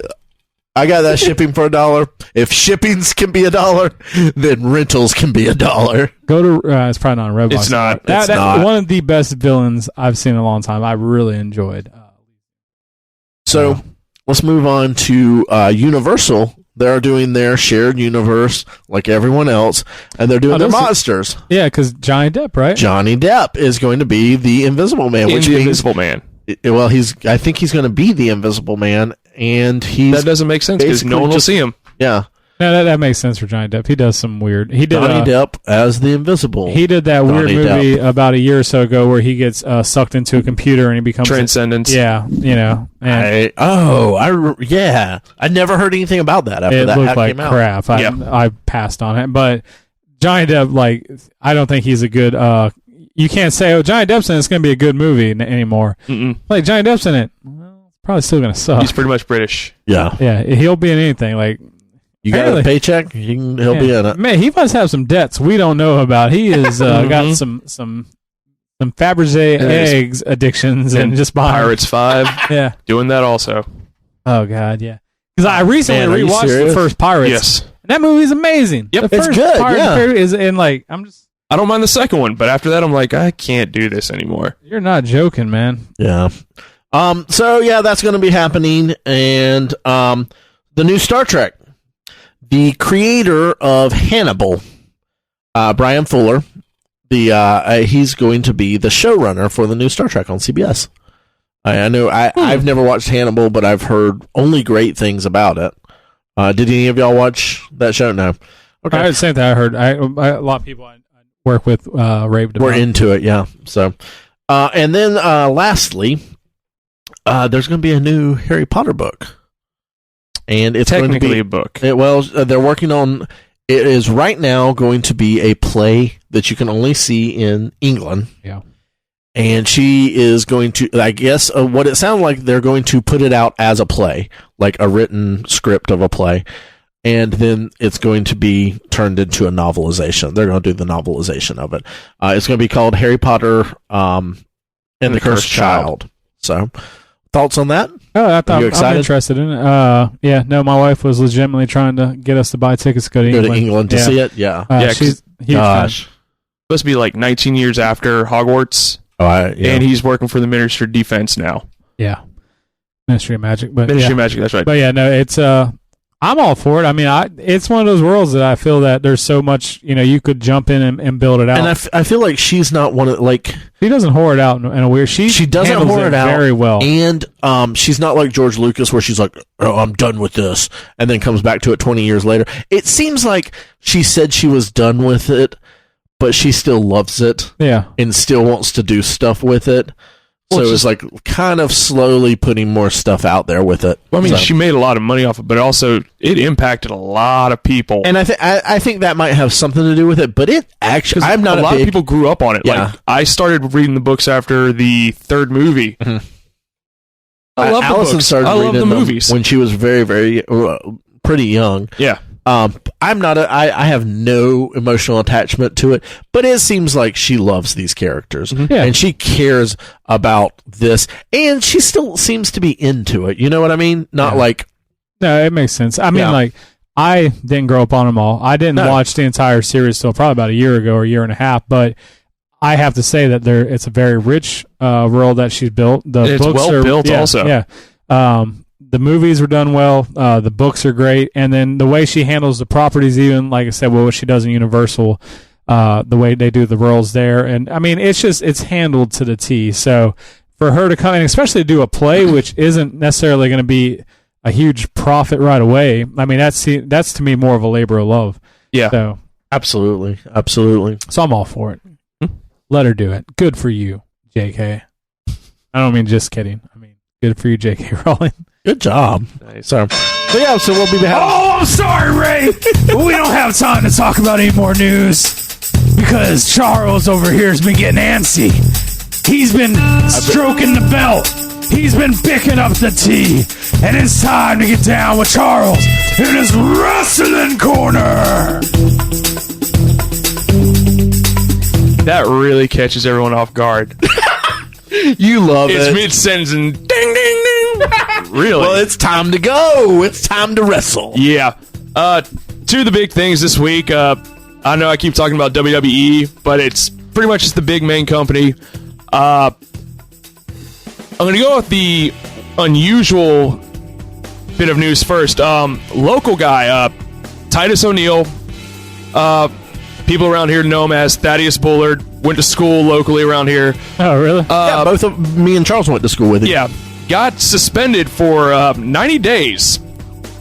I got that shipping for $1. If shippings can be $1, then rentals can be $1. Go to. It's probably not on Redbox. It's not. It's not. One of the best villains I've seen in a long time. I really enjoyed. So let's move on to Universal. They're doing their shared universe like everyone else, and they're doing their monsters. Yeah, because Johnny Depp, right? Johnny Depp is going to be the Invisible Man, which means Invisible Man. Well, I think he's going to be the Invisible Man, and that doesn't make sense because no one will see him. Yeah. No, that makes sense for Johnny Depp. He does some weird. He did Johnny Depp as the Invisible. He did that weird movie about a year or so ago where he gets sucked into a computer and he becomes Transcendence. Yeah, And I never heard anything about that after that looked like came out. crap. I passed on it, but Johnny Depp, I don't think he's a good. You can't say, Johnny Depp's in it, it's going to be a good movie anymore. Mm-mm. Like Johnny Depp's in it, well, it's probably still going to suck. He's pretty much British. Yeah, he'll be in anything. Like. You got a paycheck? He'll be in it. Man, he must have some debts we don't know about. He has got some Fabergé eggs addictions and just buying Pirates 5. Yeah, doing that also. Oh God, yeah. Because I recently rewatched the first Pirates. Yes, and that movie's amazing. Yep, the first it's good. Pirates is in I don't mind the second one, but after that, I'm like, I can't do this anymore. You're not joking, man. Yeah. So yeah, that's going to be happening, and the new Star Trek. The creator of Hannibal, Brian Fuller, he's going to be the showrunner for the new Star Trek on CBS. I know I've never watched Hannibal, but I've heard only great things about it. Did any of y'all watch that show? No. Okay. I same thing I heard. A lot of people I work with raved about. We're into it, yeah. So, and then lastly, there's going to be a new Harry Potter book. And it's technically going to be a book. They're working on it. Is right now going to be a play that you can only see in England. Yeah, and she is going to. I guess what it sounds like they're going to put it out as a play, like a written script of a play, and then it's going to be turned into a novelization. They're going to do the novelization of it. It's going to be called Harry Potter and the Cursed Child. So, thoughts on that? Oh, I'm interested in it. My wife was legitimately trying to get us to buy tickets to go to England to see it. Yeah, she's huge fan. Supposed to be like 19 years after Hogwarts. And he's working for the Ministry of Defense now. Yeah, Ministry of Magic. But Ministry of Magic, that's right. But yeah, no, it's I'm all for it. I mean, it's one of those worlds that I feel that there's so much, you could jump in and build it out. And I feel like she's not one of she doesn't whore it out in a weird. She doesn't whore it out very well, and she's not like George Lucas where she's like, "Oh, I'm done with this," and then comes back to it 20 years later. It seems like she said she was done with it, but she still loves it, and still wants to do stuff with it. So it's like kind of slowly putting more stuff out there with it. Well, I mean, she made a lot of money off it, but also it impacted a lot of people. And I think that might have something to do with it. But it actually, I'm not a lot of people grew up on it. Yeah. Like I started reading the books after the third movie. Mm-hmm. I love the books. I love the movies when she was very, very pretty young. Yeah. I'm not. I have no emotional attachment to it, but it seems like she loves these characters, and she cares about this, and she still seems to be into it. You know what I mean? Not like. No, it makes sense. I mean, I didn't grow up on them all. I didn't watch the entire series till probably about a year ago or a year and a half, but I have to say that it's a very rich world that she's built. It's books well built, also. Yeah. The movies were done well. The books are great, and then the way she handles the properties, even like I said, what she does in Universal, the way they do the worlds there, and I mean, it's handled to the T. So for her to come in, especially to do a play, which isn't necessarily going to be a huge profit right away. I mean, that's to me more of a labor of love. Yeah. So absolutely. So I'm all for it. Let her do it. Good for you, JK. I don't mean just kidding. I mean, good for you, J.K. Rowling. Good job. Nice. So we'll be back. Oh, I'm sorry, Ray. We don't have time to talk about any more news because Charles over here has been getting antsy. He's been stroking the belt. He's been picking up the tea. And it's time to get down with Charles in his wrestling corner. That really catches everyone off guard. You love it. It's mid-sentence and ding, ding, ding. Really? Well, it's time to go. It's time to wrestle. Yeah. Two of the big things this week. I know I keep talking about WWE, but it's pretty much just the big main company. I'm going to go with the unusual bit of news first. Local guy, Titus O'Neil. People around here know him as Thaddeus Bullard. Went to school locally around here. Oh, really? Yeah, both of me and Charles went to school with him. Yeah. Got suspended for 90 days.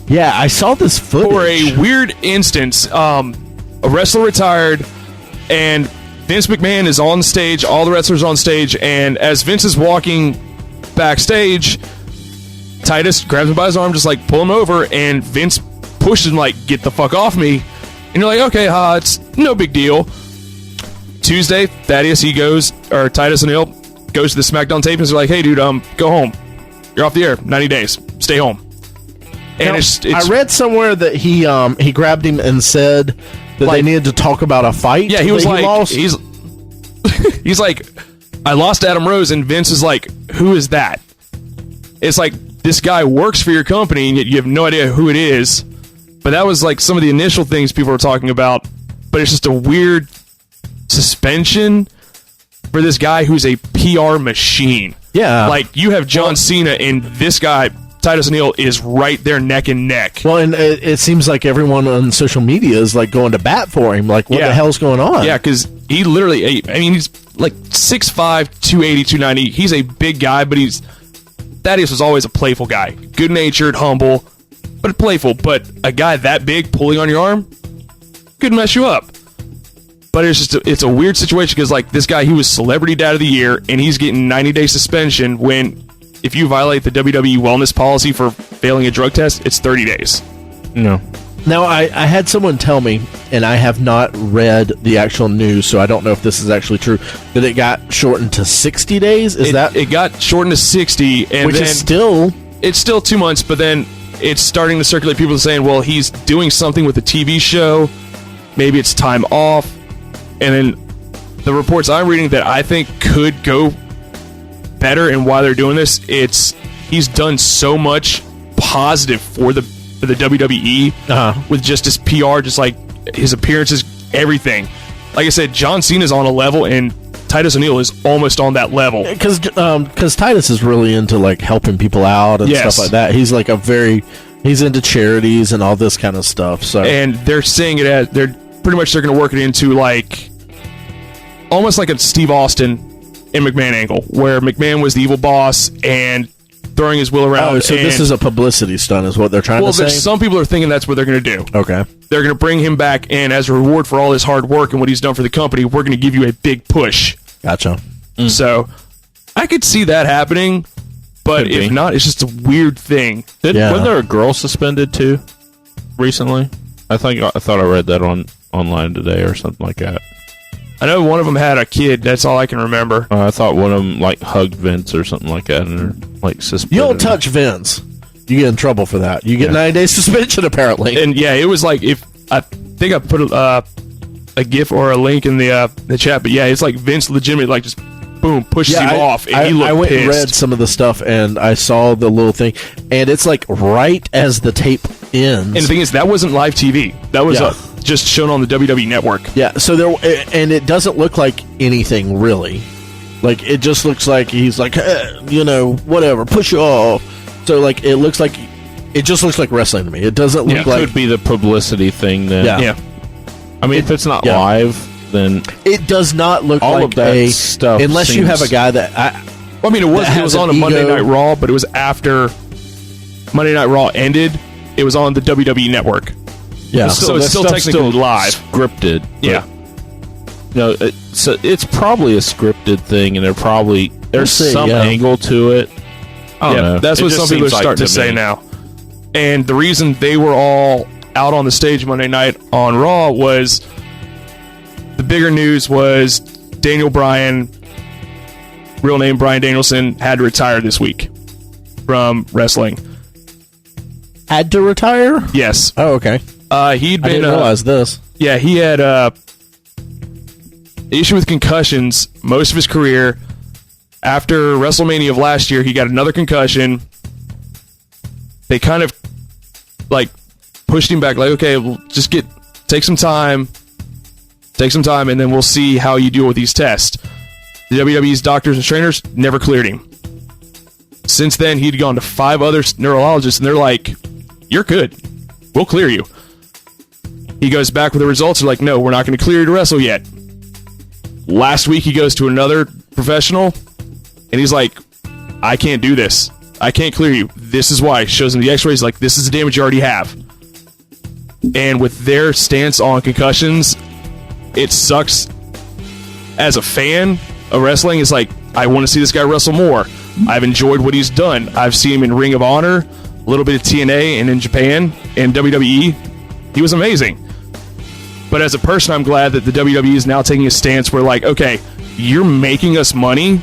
Yeah, I saw this footage. For a weird instance. A wrestler retired, and Vince McMahon is on stage, all the wrestlers on stage, and as Vince is walking backstage, Titus grabs him by his arm, just like pull him over, and Vince pushes him like, get the fuck off me. And you're like, okay, it's no big deal. Tuesday, Titus O'Neil goes to the SmackDown tape and is like, hey, dude, go home. You're off the air. 90 days. Stay home. And now, it's I read somewhere that he grabbed him and said that they needed to talk about a fight. Yeah, he was like, lost. he's like, I lost Adam Rose, and Vince is like, who is that? It's like, this guy works for your company, and yet you have no idea who it is. But that was like some of the initial things people were talking about. But it's just a weird suspension for this guy who's a PR machine. Yeah. Like, you have John Cena, and this guy, Titus O'Neil, is right there neck and neck. Well, and it seems like everyone on social media is like going to bat for him. Like, what the hell's going on? Yeah, because he literally, I mean, he's like 6'5", 280, 290. He's a big guy, but Thaddeus was always a playful guy. Good-natured, humble, but playful. But a guy that big pulling on your arm could mess you up. But it's a weird situation because, like, this guy, he was Celebrity Dad of the Year, and he's getting 90-day suspension when, if you violate the WWE wellness policy for failing a drug test, it's 30 days. No. Now, I had someone tell me, and I have not read the actual news, so I don't know if this is actually true, that it got shortened to 60 days? It got shortened to 60, and which then is still... It's still 2 months, but then it's starting to circulate. People saying, well, he's doing something with the TV show. Maybe it's time off. And then the reports I'm reading that I think could go better and why they're doing this, he's done so much positive for the WWE with just his PR, just like his appearances, everything. Like I said, John Cena's on a level, and Titus O'Neil is almost on that level. Because Titus is really into like helping people out and stuff like that. He's like he's into charities and all this kind of stuff. So, and they're saying it as they're going to work it into like almost like a Steve Austin and McMahon angle, where McMahon was the evil boss and throwing his will around. Oh, so this is a publicity stunt, is what they're trying to say? Well, some people are thinking that's what they're going to do. Okay. They're going to bring him back, and as a reward for all his hard work and what he's done for the company, we're going to give you a big push. Gotcha. So, I could see that happening, but if not, it's just a weird thing. Wasn't there a girl suspended, too, recently? I thought I read that online today or something like that. I know one of them had a kid. That's all I can remember. I thought one of them like hugged Vince or something like that, and they're like suspended. You don't touch Vince, you get in trouble for that. You get 90 days suspension apparently. And yeah, it was like I think I put a GIF or a link in the chat, but yeah, it's like Vince legitimately like just boom pushes him off, and he looked I went pissed. and read some of the stuff, and I saw the little thing, and it's like right as the tape ends. And the thing is, that wasn't live TV. That was just shown on the WWE Network. Yeah, so and it doesn't look like anything really. Like, it just looks like he's like, whatever, push you off. So like, it just looks like wrestling to me. It doesn't look like... It could be the publicity thing then. Yeah. I mean, if it's not live, then... It does not look all like of that stuff unless you have a guy that... Well, I mean, it was on a Monday Night Raw, but it was after Monday Night Raw ended. It was on the WWE Network. Yeah. So it's still technically live. Scripted. Yeah. So it's probably a scripted thing, and there's some angle to it. I don't know. That's what some people are starting to say now. And the reason they were all out on the stage Monday night on Raw was the bigger news was Daniel Bryan, real name Bryan Danielson, had to retire this week from wrestling. Had to retire? Yes. Oh, okay. I didn't realize this. Yeah, he had issue with concussions most of his career. After WrestleMania of last year, he got another concussion. They kind of pushed him back, okay, we'll just take some time, and then we'll see how you deal with these tests. The WWE's doctors and trainers never cleared him. Since then, he'd gone to 5 other neurologists, and they're like, "You're good. We'll clear you." He goes back with the results. They're like, "No, we're not going to clear you to wrestle yet." Last week, he goes to another professional, and he's like, "I can't do this. I can't clear you. This is why." Shows him the x-rays, like, this is the damage you already have. And with their stance on concussions, it sucks as a fan of wrestling. It's like, I want to see this guy wrestle more. I've enjoyed what he's done. I've seen him in Ring of Honor, a little bit of TNA, and in Japan, and WWE. He was amazing. But as a person, I'm glad that the WWE is now taking a stance where, okay, you're making us money,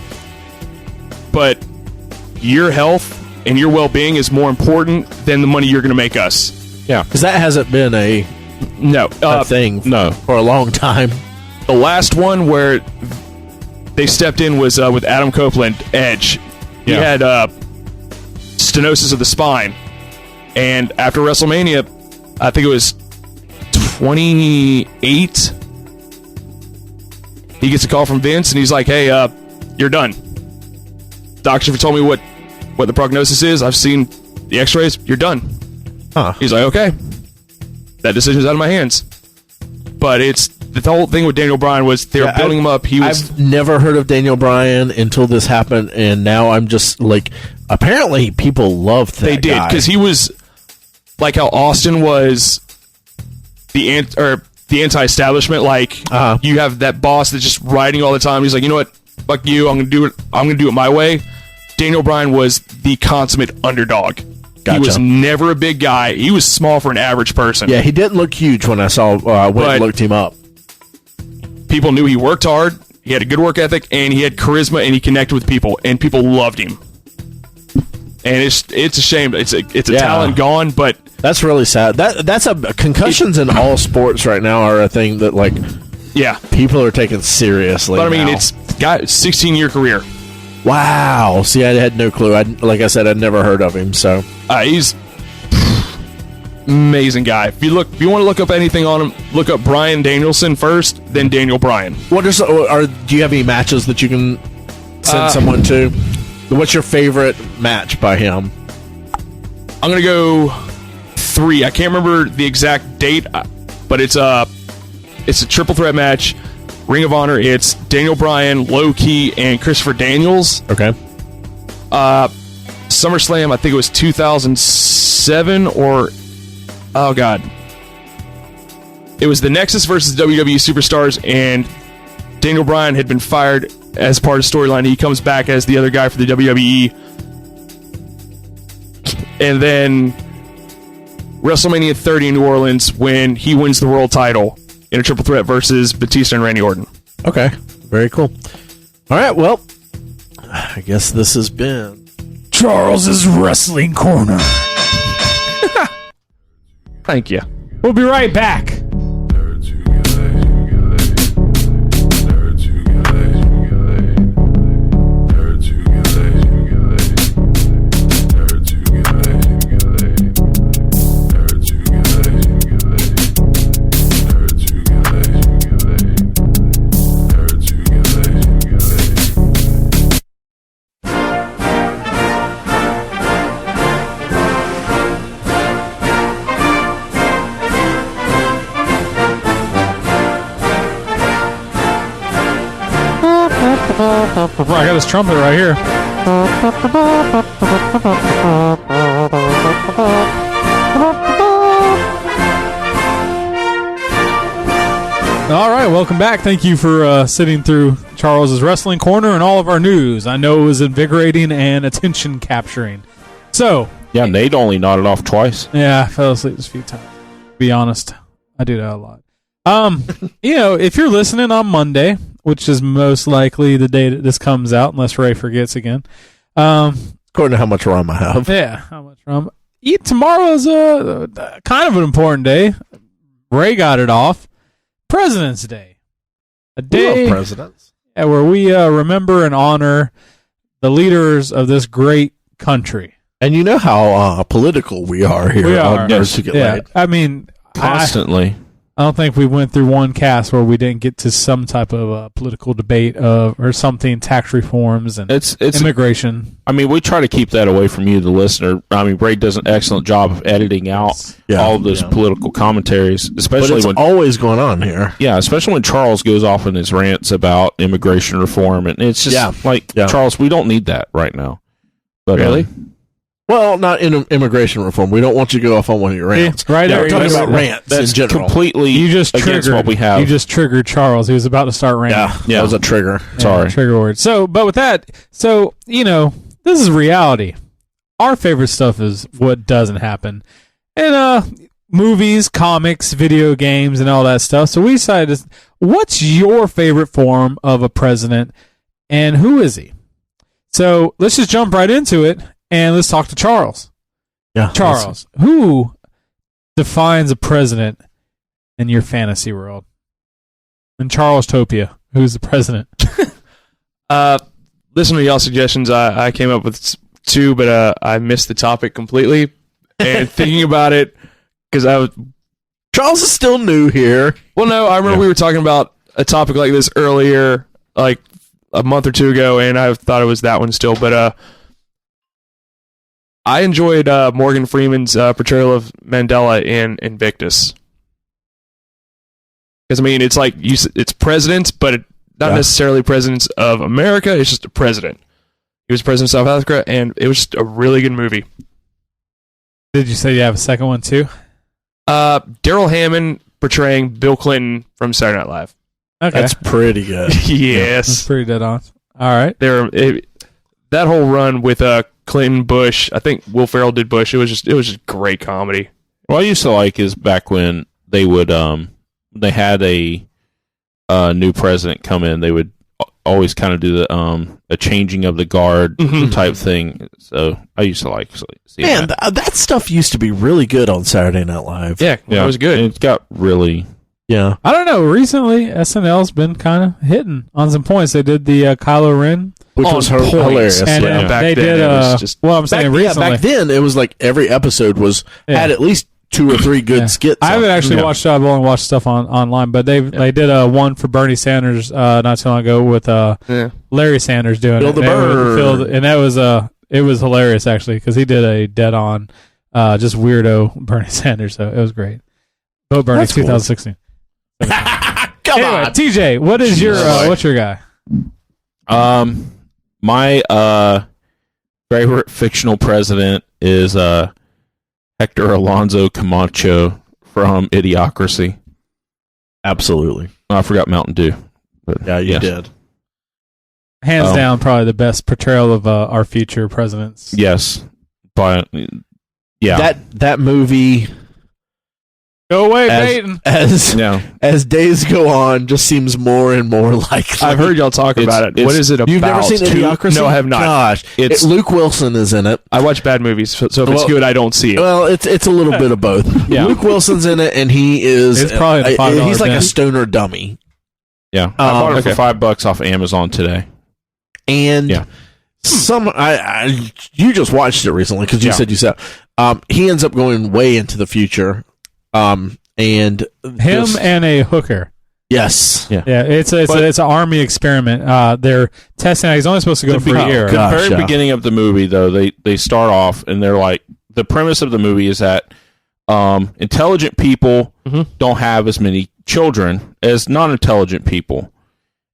but your health and your well-being is more important than the money you're going to make us. Yeah, because that hasn't been a thing for a long time. The last one where they stepped in was with Adam Copeland, Edge. He had stenosis of the spine. And after WrestleMania, I think it was 28, he gets a call from Vince, and he's like, "Hey, you're done. Doctor told me what the prognosis is. I've seen the x-rays. You're done." He's like, "Okay, that decision's out of my hands." But it's the whole thing with Daniel Bryan was they were building him up. I've never heard of Daniel Bryan until this happened, and now I'm just apparently people loved that. They did, because he was like how Austin was the anti-establishment. You have that boss that's just riding all the time. He's like, "You know what? Fuck you. I'm gonna do it. I'm gonna do it my way." Daniel Bryan was the consummate underdog. Gotcha. He was never a big guy. He was small for an average person. Yeah, he didn't look huge when I saw when I looked him up. People knew he worked hard, he had a good work ethic, and he had charisma, and he connected with people, and people loved him. And it's a shame. It's a talent gone, but that's really sad. That's concussions in all sports right now are a thing that people are taking seriously. But I mean, it's got a 16-year career. Wow. See, I had no clue. Like I said, I'd never heard of him. So he's amazing guy. If you want to look up anything on him, look up Bryan Danielson first, then Daniel Bryan. Do you have any matches that you can send someone to? What's your favorite match by him? I'm gonna go 3. I can't remember the exact date, but it's a triple threat match. Ring of Honor, it's Daniel Bryan, Low Key, and Christopher Daniels. Okay. SummerSlam, I think it was 2007 or... Oh, God. It was the Nexus versus WWE Superstars, and Daniel Bryan had been fired as part of the storyline. He comes back as the other guy for the WWE. And then WrestleMania 30 in New Orleans when he wins the world title in a triple threat versus Batista and Randy Orton. Okay. Very cool. All right. Well, I guess this has been Charles's Wrestling Corner. Thank you. We'll be right back. I got his trumpet right here. All right, welcome back. Thank you for sitting through Charles's Wrestling Corner and all of our news. I know it was invigorating and attention capturing. So, yeah, Nate only nodded off twice. Yeah, I fell asleep just a few times. To be honest, I do that a lot. If you're listening on Monday, which is most likely the day that this comes out, unless Ray forgets again. According to how much rum I have. Yeah, how much rum? Tomorrow's kind of an important day. Ray got it off. Presidents' Day. A day presidents. Where we remember and honor the leaders of this great country. And you know how political we are here. We are. Nerds Who Get Laid. I mean, constantly. I don't think we went through one cast where we didn't get to some type of political debate or something, tax reforms and it's immigration. I mean, we try to keep that away from you, the listener. I mean, Ray does an excellent job of editing out all of those political commentaries, especially when always going on here. Yeah, especially when Charles goes off in his rants about immigration reform, and it's just Charles, we don't need that right now. But really. Well, not in immigration reform. We don't want you to go off on one of your rants. Right there. We're talking about rants That's in general. completely against what we have. You just triggered Charles. He was about to start ranting. Yeah, that was a trigger. Sorry. Trigger word. But with that, this is reality. Our favorite stuff is what doesn't happen. And movies, comics, video games, and all that stuff. So we decided, what's your favorite form of a president, and who is he? So let's just jump right into it. And let's talk to Charles. Yeah, Charles, who defines a president in your fantasy world? In Charles-topia, who's the president? Listening to y'all's suggestions, I came up with two, but I missed the topic completely. And thinking about it, because Charles is still new here. Well, no, I remember we were talking about a topic like this earlier, like a month or two ago, and I thought it was that one still, but I enjoyed Morgan Freeman's portrayal of Mandela in Invictus. Because, I mean, it's like, it's presidents, but not necessarily presidents of America. It's just a president. He was president of South Africa, and it was just a really good movie. Did you say you have a second one, too? Daryl Hammond portraying Bill Clinton from Saturday Night Live. Okay. That's pretty good. Yes. That's pretty dead on. All right. That whole run with Clinton, Bush, I think Will Ferrell did Bush. It was just great comedy. What I used to like is back when they would they had a new president come in, they would always kind of do the a changing of the guard type thing. So I used to like see that stuff used to be really good on Saturday Night Live. Yeah, it was good. It got really. Yeah. I don't know. Recently, SNL's been kind of hitting on some points. They did the Kylo Ren. Which was hilarious. And they did, I'm saying recently. Back then, it was like every episode had at least 2 or 3 good skits. I haven't actually watched I've only watched stuff online, but they did one for Bernie Sanders not too long ago with Larry Sanders doing Bill it. The Bird. And that was it was hilarious, actually, because he did a dead-on, just weirdo Bernie Sanders, so it was great. Vote Bernie 2016. Come anyway, on. TJ, what is what's your guy? My favorite fictional president is Hector Alonso Camacho from Idiocracy. Absolutely. Oh, I forgot Mountain Dew. But yeah, you did. Hands down, probably the best portrayal of our future presidents. Yes. But, yeah. That movie... Go away, Peyton. As days go on, just seems more and more likely. I've heard y'all talk about it. What is it about? You've never seen Idiocracy? No, I have not. Gosh. Luke Wilson is in it. I watch bad movies, so if it's good, I don't see it. Well, it's a little bit of both. Yeah. Luke Wilson's in it, and he is... It's probably he's like a stoner dummy. Yeah. I bought it for $5 off Amazon today. And you just watched it recently because you said you saw. He ends up going way into the future. And and a hooker. Yes. Yeah. It's an army experiment. They're testing. He's only supposed to go for a year. The very beginning of the movie, though, they start off and they're like, the premise of the movie is that intelligent people don't have as many children as non-intelligent people,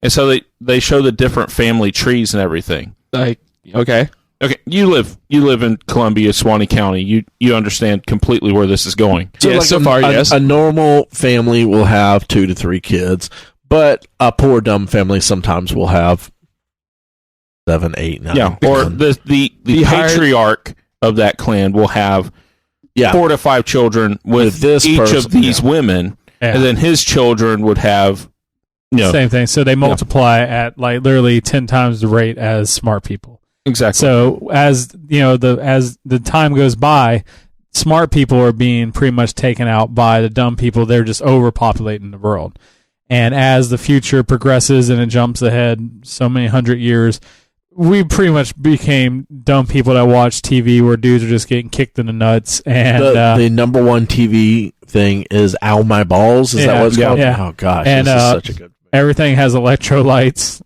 and so they show the different family trees and everything. Okay. Okay, you live in Columbia, Suwannee County. You understand completely where this is going. So, Yeah, like so far, yes. A normal family will have 2 to 3 kids, but a poor dumb family sometimes will have 7, 8, 9. Yeah, or the patriarch of that clan will have 4 to 5 children with this each person, of these women, and then his children would have same thing. So they multiply at like literally 10 times the rate as smart people. Exactly. So as as the time goes by, smart people are being pretty much taken out by the dumb people. They're just overpopulating the world. And as the future progresses and it jumps ahead so many 100 years, we pretty much became dumb people that watch TV where dudes are just getting kicked in the nuts. And the number one TV thing is Ow My Balls. Is that what it's called? Yeah. Oh, gosh. And, this is such a good... Everything has electrolytes.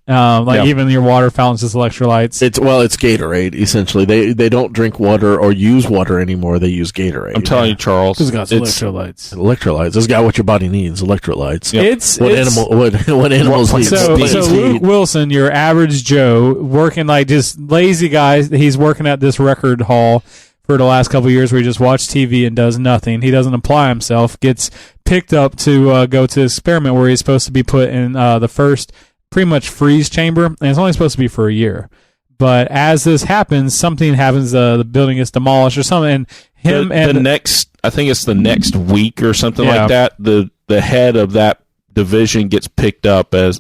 Even your water fountains is electrolytes. It's Gatorade, essentially. They don't drink water or use water anymore. They use Gatorade. I'm telling you, Charles. It's got electrolytes. Electrolytes. It's got what your body needs. Electrolytes. Yep. What animals need. So Luke Wilson, your average Joe, working like just lazy guy. He's working at this record hall for the last couple of years where he just watches TV and does nothing. He doesn't apply himself, gets picked up to go to experiment where he's supposed to be put in the first pretty much freeze chamber, and it's only supposed to be for a year. But as this happens, something happens, the building gets demolished or something, and I think it's the next week or something like that, the head of that division gets picked up as...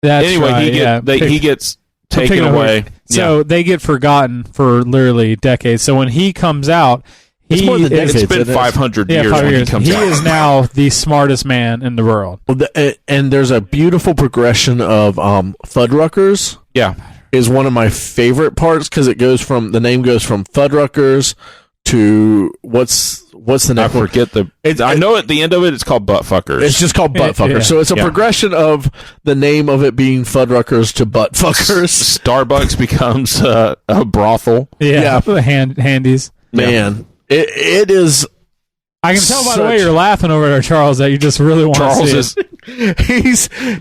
he gets taken away. So they get forgotten for literally decades. So when he comes out, it's been 500 years when he comes out. He is now the smartest man in the world. And there's a beautiful progression of Fuddruckers. Yeah. Is one of my favorite parts because the name goes from Fuddruckers to what's the name? I forget I know at the end of it it's called Buttfuckers. It's just called Buttfuckers. Yeah. So it's a progression of the name of it being Fuddruckers to Buttfuckers. Starbucks becomes a brothel. Yeah. Handies. Man, it is. I can tell by the way you're laughing over there, Charles, that you just really want to see it.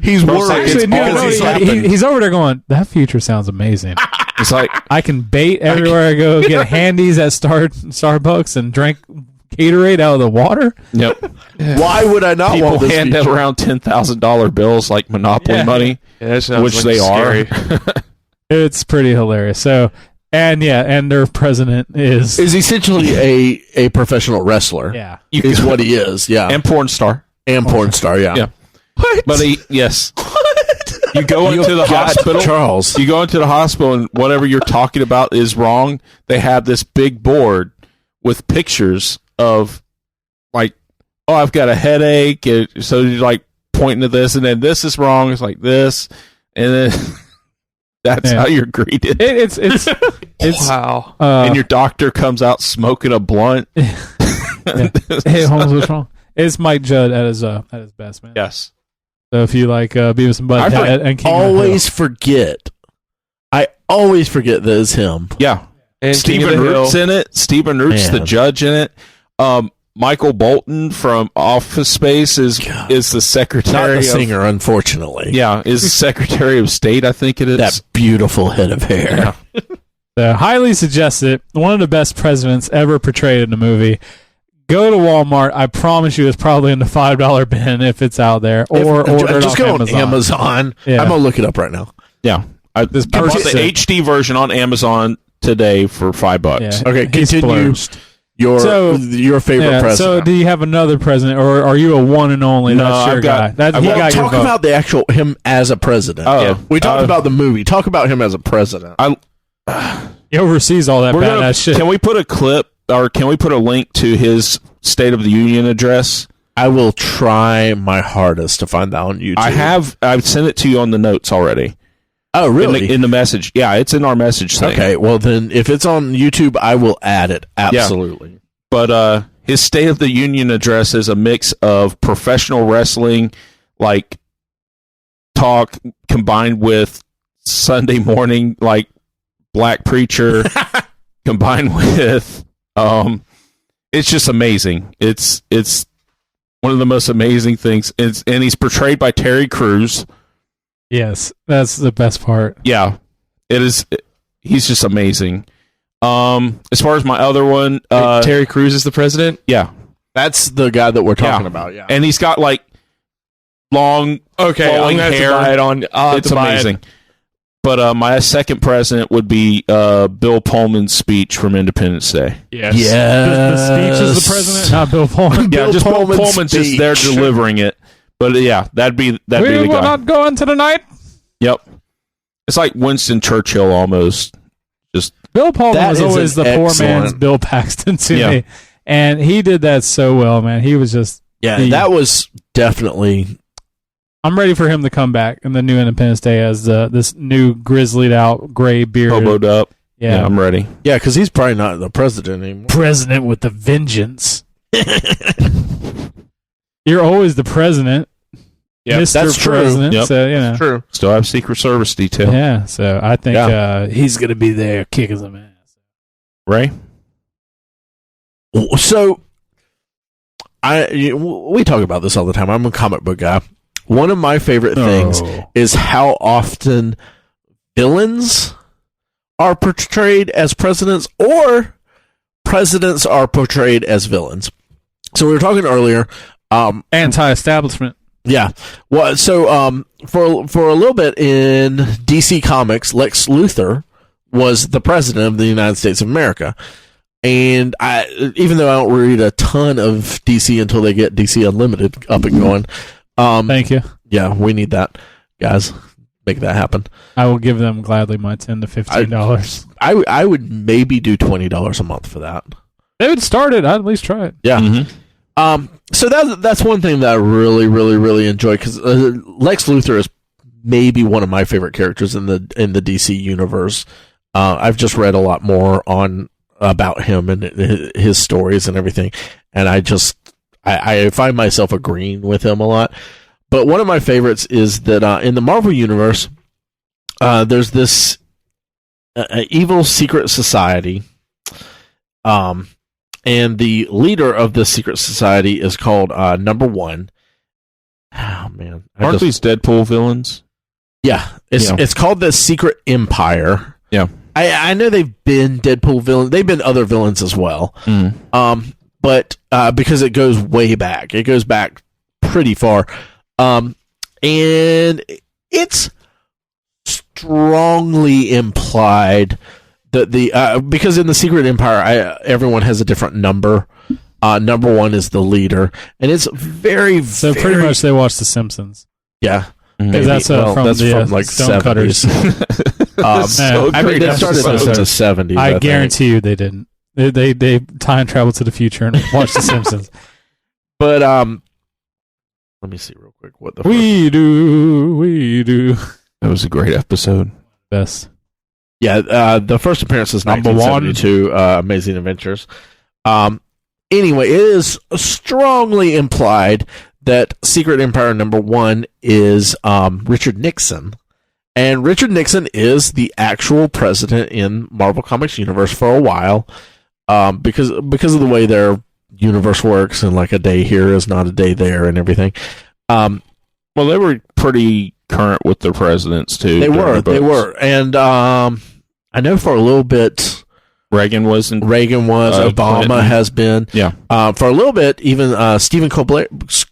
He's worried. Actually, he's over there going, that future sounds amazing. It's like I can bait everywhere I go, get handies at Starbucks and drink Gatorade out of the water. Yep. Why would I not want this hand feature? them around $10,000 bills like Monopoly money, which they are. It's pretty hilarious. So, and their president is essentially a professional wrestler. Yeah, is what he is. Yeah, and porn star. Yeah. What? But yes. You go into the hospital, Charles. You go into the hospital, and whatever you're talking about is wrong. They have this big board with pictures of, like, oh, I've got a headache. So you're like pointing to this, and then this is wrong. It's like this, and then that's how you're greeted. It's wow. And your doctor comes out smoking a blunt. Hey, Holmes, what's wrong? It's Mike Judd at his best, man. Yes. So if you like Beavis and Butthead and King always forget. I always forget that it's him. Yeah. And Stephen Root's in it. Stephen Root's the judge in it. Michael Bolton from Office Space is the secretary. Not the singer, unfortunately. Yeah, is the Secretary of State, I think it is. That beautiful head of hair. Yeah. Highly suggested. One of the best presidents ever portrayed in a movie. Go to Walmart. I promise you, it's probably in the $5 bin if it's out there. Or order just go on Amazon. Yeah. I'm gonna look it up right now. Yeah, I bought the HD version on Amazon today for $5. Yeah. Okay, continue. Your favorite president. So, do you have another president, or are you a one and only? No, that's your guy. Talk about the actual him as a president. We talked about the movie. Talk about him as a president. He oversees all that badass shit. Can we put a clip, or can we put a link to his State of the Union address? I will try my hardest to find that on YouTube. I've sent it to you on the notes already. Oh, really? In the message. Yeah, it's in our message thing. Okay, well then, if it's on YouTube, I will add it. Absolutely. Yeah. But his State of the Union address is a mix of professional wrestling, like, talk, combined with Sunday morning, like, black preacher, combined with, it's just amazing. It's one of the most amazing things. And he's portrayed by Terry Crews. Yes, that's the best part. Yeah, it is. he's just amazing. As far as my other one, Terry Crews is the president. Yeah, that's the guy that we're talking about. Yeah, and he's got like long, flowing hair. To buy it on. It's amazing. But my second president would be Bill Pullman's speech from Independence Day. Yes. The speech is the president, not Bill Pullman. Yeah, just Bill Pullman's just there delivering it. But yeah, that'd be the guy. We will not go into the night. Yep. It's like Winston Churchill almost. Just Bill Pullman was always the poor man's Bill Paxton to me. And he did that so well, man. He was just... Yeah, that was definitely... I'm ready for him to come back in the new Independence Day as this new grizzlied out, gray beard. Hoboed up. Yeah, I'm ready. Yeah, because he's probably not the president anymore. President with the vengeance. You're always the president. Yeah, Mr. that's President. True. Yep. So, you know. True. Still have Secret Service detail. Yeah, so I think he's going to be there kicking some ass. Ray? So, we talk about this all the time. I'm a comic book guy. One of my favorite things is how often villains are portrayed as presidents or presidents are portrayed as villains. So we were talking earlier. Anti-establishment. Yeah. Well, so for a little bit in DC Comics, Lex Luthor was the president of the United States of America. And even though I don't read a ton of DC until they get DC Unlimited up and going. Thank you. Yeah, we need that, guys. Make that happen. I will give them gladly my $10 to $15. I would maybe do $20 a month for that. They would start it. I'd at least try it. Yeah. Mm-hmm. So that's one thing that I really, really, really enjoy because Lex Luthor is maybe one of my favorite characters in the DC universe. I've just read a lot more about him and his stories and everything, and I find myself agreeing with him a lot. But one of my favorites is that in the Marvel Universe, there's this evil secret society, and the leader of this secret society is called Number One. Oh, man. Aren't these Deadpool villains? Yeah. It's called the Secret Empire. Yeah. I know they've been Deadpool villains. They've been other villains as well. But because it goes way back. It goes back pretty far. And it's strongly implied that because in the Secret Empire, everyone has a different number. Number One is the leader, and it's very pretty much they watch The Simpsons. Yeah, maybe. That's from like Stonecutters. I mean, they started in the 70s. I guarantee you they didn't. They time travel to the future and watch The Simpsons. But let me see real quick what we do. That was a great episode. Best. Yeah, the first appearance is Number 1972, Amazing Adventures. Anyway, it is strongly implied that Secret Empire Number One is Richard Nixon. And Richard Nixon is the actual president in Marvel Comics universe for a while, because of the way their universe works, and like a day here is not a day there, and everything. Well, they were pretty current with their presidents too. They were, and I know for a little bit. Reagan was. Obama Clinton has been. Yeah. For a little bit, even Stephen Colbert was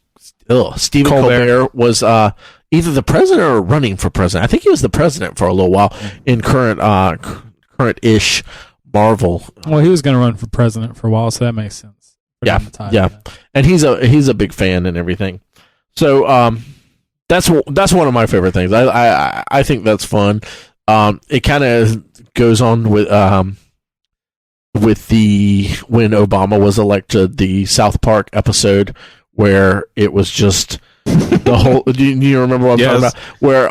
either the president or running for president. I think he was the president for a little while in current-ish Marvel. Well, he was going to run for president for a while, so that makes sense. Yeah. And he's a big fan and everything. So that's one of my favorite things. I think that's fun. It kind of goes on with when Obama was elected, the South Park episode where it was just the whole. Do you remember what I'm talking about? Where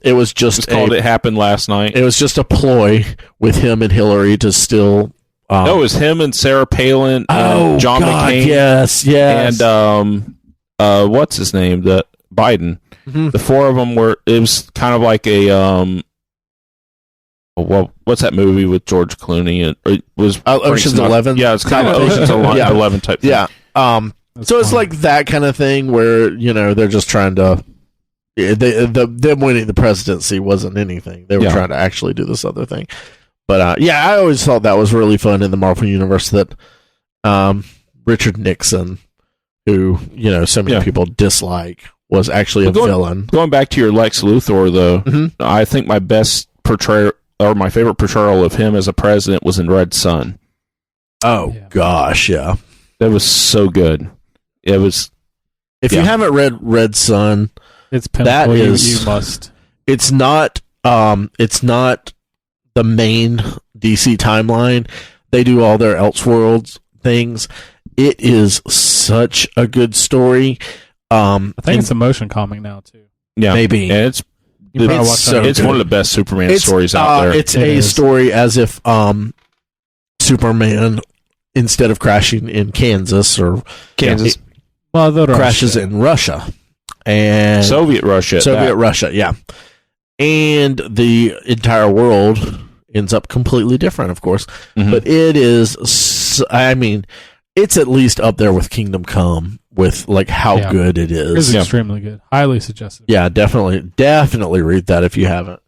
it was just It Happened Last Night. It was just a ploy with him and Hillary to still. No, it was him and Sarah Palin and John McCain. Yes, and what's his name? The Biden. Mm-hmm. The four of them were. It was kind of like a well, what's that movie with George Clooney? It was Ocean's 11. Yeah, it's kind of Ocean's 11 type thing. Yeah. So it's like that kind of thing where they're just trying to. Them winning the presidency wasn't anything. They were trying to actually do this other thing. But yeah, I always thought that was really fun in the Marvel universe that Richard Nixon, who so many people dislike, was actually a villain. Going back to your Lex Luthor, though, I think my best portrayal or my favorite portrayal of him as a president was in Red Son. Oh gosh, yeah, that was so good. It was. If you haven't read Red Son, it's pinnacle. You must. It's not. It's not the main DC timeline. They do all their Elseworlds things. It is such a good story. I think it's a motion comic now too. Yeah, maybe. Yeah, it's one of the best Superman stories out there. It's a story as if Superman, instead of crashing in Kansas, crashes in Russia. And Soviet Russia, yeah. And the entire world ends up completely different, of course. But it is, it's at least up there with Kingdom Come, with like how good it is. It's extremely good. Highly suggested. Yeah, definitely read that if you haven't.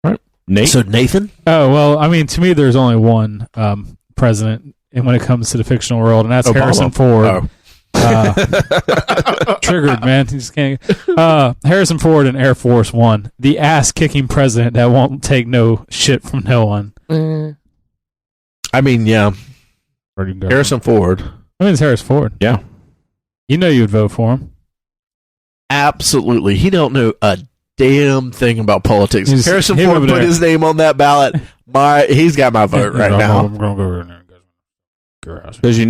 Right. Nate? So Nathan? Oh, well, to me there's only one president and when it comes to the fictional world, and that's Obama. Harrison Ford. Triggered, man. You just can't. Harrison Ford in Air Force One, the ass-kicking president that won't take no shit from no one. Yeah. Harrison Ford. It's Harrison Ford. Yeah. You know you would vote for him. Absolutely. He don't know a damn thing about politics. Harrison Ford put his name on that ballot. He's got my vote right now. I'm going to go in there. Because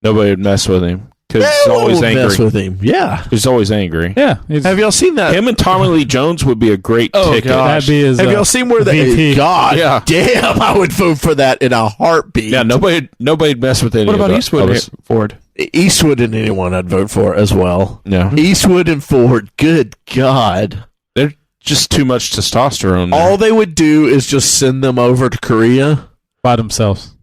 nobody would mess with him. Because he's always angry. Mess with him. Yeah. He's always angry. Yeah. Have y'all seen that? Him and Tommy Lee Jones would be a great ticket. That'd be his, have y'all seen where VP. God damn, I would vote for that in a heartbeat. Yeah, nobody'd mess with any What about of Eastwood Ford? Eastwood and anyone I'd vote for as well. Yeah. Eastwood and Ford, good God. They're just too much testosterone there. All they would do is just send them over to Korea. By themselves.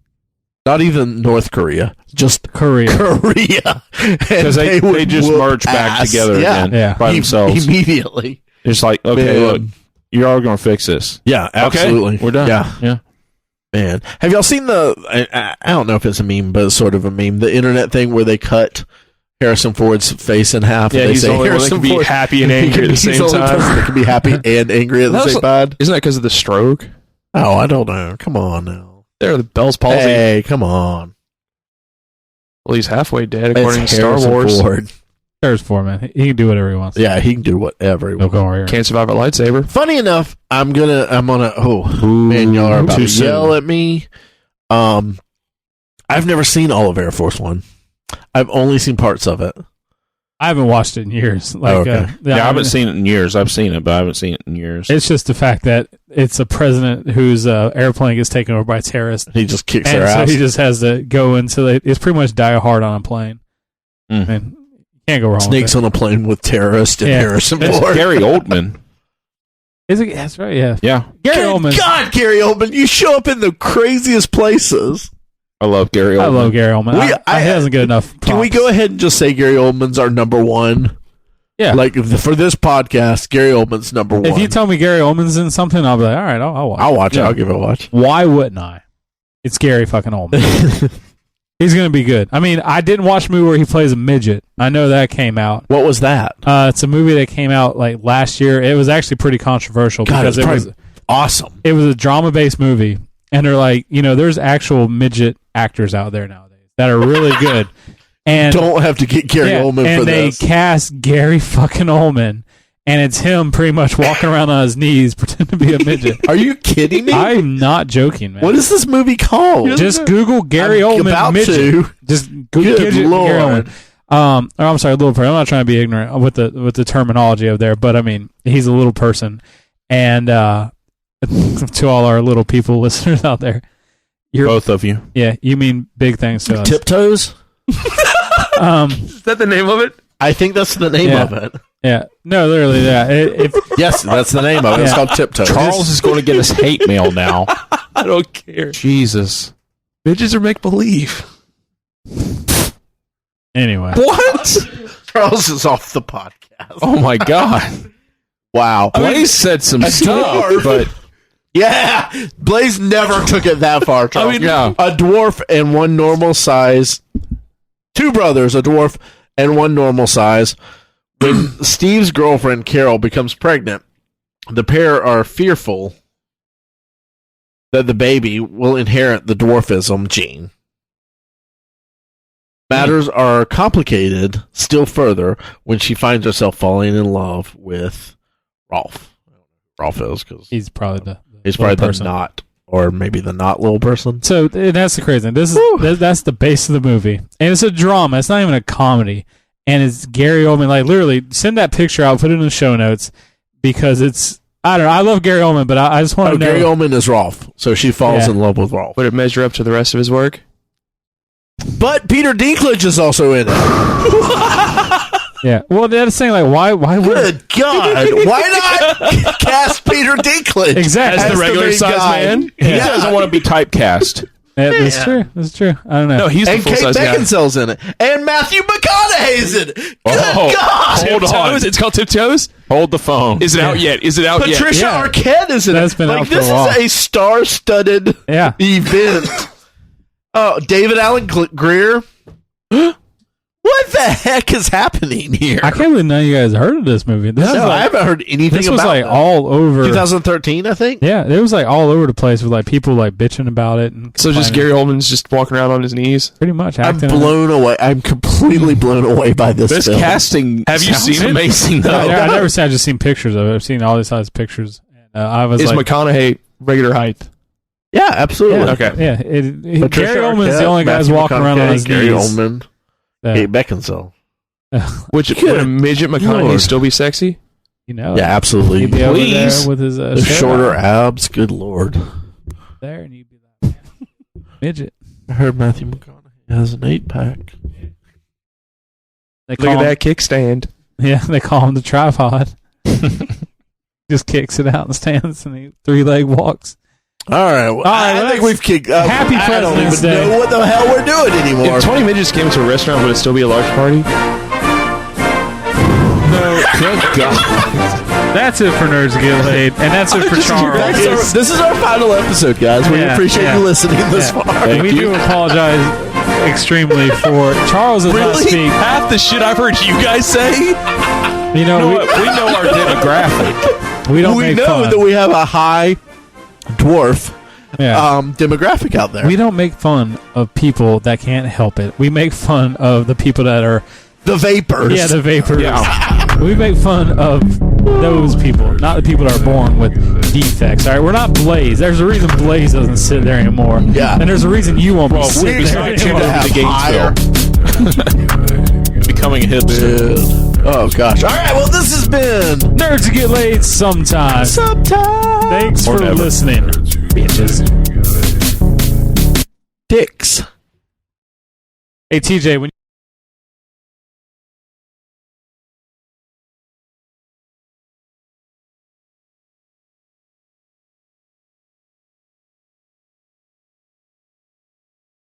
Not even North Korea, just Korea. Because they just merge back together again by themselves. Immediately. It's like, okay, look, you're all going to fix this. Yeah, absolutely. Okay, we're done. Yeah. Man. Have y'all seen I don't know if it's a meme, but it's sort of a meme, the internet thing where they cut Harrison Ford's face in half. Yeah, and they he's say the only one that can be happy and angry at the same time. That can be happy and angry at the same time. Isn't that because of the stroke? Oh, I don't know. Come on now. They're the Bell's palsy. Hey, come on. Well, he's halfway dead according It's to Star Harrison Wars. Ford. There's Ford, man. He can do whatever he wants. Yeah, he can do whatever he wants. Here. Can't survive a lightsaber. Funny enough, I'm gonna. Man, y'all are about to yell at me. I've never seen all of Air Force One. I've only seen parts of it. I haven't watched it in years. I haven't seen it in years. I've seen it, but I haven't seen it in years. It's just the fact that it's a president whose airplane gets taken over by terrorists. He just kicks their ass. So he just has to go into it's pretty much Die Hard on a plane. And can't go wrong. Snakes with on a plane with terrorists and Harrison Ford. Gary Oldman. Is it? That's right. Yeah. Yeah. Gary Oldman. God, Gary Oldman, you show up in the craziest places. I love Gary Oldman. I love Gary Oldman. He doesn't get enough props. Can we go ahead and just say Gary Oldman's our number one? Yeah. Like for this podcast, Gary Oldman's number one. If you tell me Gary Oldman's in something, I'll be like, all right, I'll watch. I'll watch it. I'll give it a watch. Why wouldn't I? It's Gary fucking Oldman. He's going to be good. I didn't watch a movie where he plays a midget. I know that came out. What was that? It's a movie that came out like last year. It was actually pretty controversial because it was awesome. It was a drama-based movie, and they're like, there's actual midget actors out there nowadays that are really good. And don't have to get Gary Oldman for this. And they cast Gary fucking Oldman, and it's him pretty much walking around on his knees pretending to be a midget. Are you kidding me? I'm not joking, man. What is this movie called? Just Google Gary Oldman midget. Just Google Gary Oldman. I'm sorry, little person. I'm not trying to be ignorant with the terminology of there, but he's a little person, and to all our little people listeners out there, both of you. Yeah, you mean big things to us. Tiptoes? Is that the name of it? I think that's the name of it. Yeah. No, literally, yeah. Yes, that's the name of it. It's called Tiptoes. Charles is going to get us hate mail now. I don't care. Jesus. Midgets are make-believe. Anyway. What? Charles is off the podcast. Oh, my God. Wow. Blaze said some stuff, but... Yeah, Blaze never took it that far, Charles. I mean, yeah. A dwarf and one normal size. Two brothers, a dwarf and one normal size. When Steve's girlfriend, Carol, becomes pregnant, the pair are fearful that the baby will inherit the dwarfism gene. Matters are complicated still further when she finds herself falling in love with Rolf. Rolf is because he's probably the not, or maybe the not little person. So that's the crazy thing. That's the base of the movie, and it's a drama. It's not even a comedy, and it's Gary Oldman. Like literally, send that picture. I'll put it in the show notes because it's. I don't know. I love Gary Oldman, but I just want to know. Gary Oldman is Rolf, so she falls in love with Rolf. Would it measure up to the rest of his work? But Peter Dinklage is also in it. Yeah, well, they're saying like, why? Good God, why not cast Peter Dinklage exactly as the regular size man? He doesn't want to be typecast. That's true. That's true. I don't know. No, he's the full size guy. And Kate Beckinsale's in it, and Matthew McConaughey's in it. Good God, hold on. It's called Tiptoes. Hold the phone. Is it out yet? Is it out yet? Patricia Arquette is in it. That's been out for a while. This is a star-studded event. Oh, David Allen Greer. What the heck is happening here? I can't believe none of you guys heard of this movie. I haven't heard anything this about was like it. all over 2013, I think. Yeah, it was like all over the place with like people like bitching about it. And so just Gary Oldman's just walking around on his knees? Pretty much. I'm blown away. I'm completely blown away by this film. Casting. Have you seen it? Amazing, though. I've never seen. I've just seen pictures of it. I've seen all these size pictures. And I was Is like, McConaughey regular height? Yeah, absolutely. Yeah, okay. Yeah, Gary Oldman's the only guy's walking around on his Gary knees. Oldman, Kate Beckinsale. Would a midget McConaughey still be sexy? You know, Yeah, absolutely. He'd be over there with his the shorter abs. Good Lord. There, and you'd be like midget. I heard Matthew McConaughey has an 8-pack. Look at that kickstand. Yeah, they call him the tripod. Just kicks it out and stands, and he 3-leg walks. All right. Well, I think we've kicked. Happy Presidents' Day. I don't even know what the hell we're doing anymore. If 20 midgets came to a restaurant, would it still be a large party? No. Good God. That's it for Nerds Get Laid, and that's it for Charles. This is our final episode, guys. We appreciate you listening this far. And we do apologize extremely for Charles does not speak. Half the shit I've heard you guys say. You know, we know our demographic. We don't We make know fun. that we have a high dwarf demographic out there. We don't make fun of people that can't help it. We make fun of the people that are the vapors. Yeah, the vapors. Yeah. We make fun of those people, not the people that are born with defects. All right, we're not Blaze. There's a reason Blaze doesn't sit there anymore. Yeah, and there's a reason you won't be sitting there anymore. Becoming a hipster. Oh gosh! All right, well, this has been Nerds Get Laid sometime. Thanks for listening, bitches. Dicks. Hey TJ, when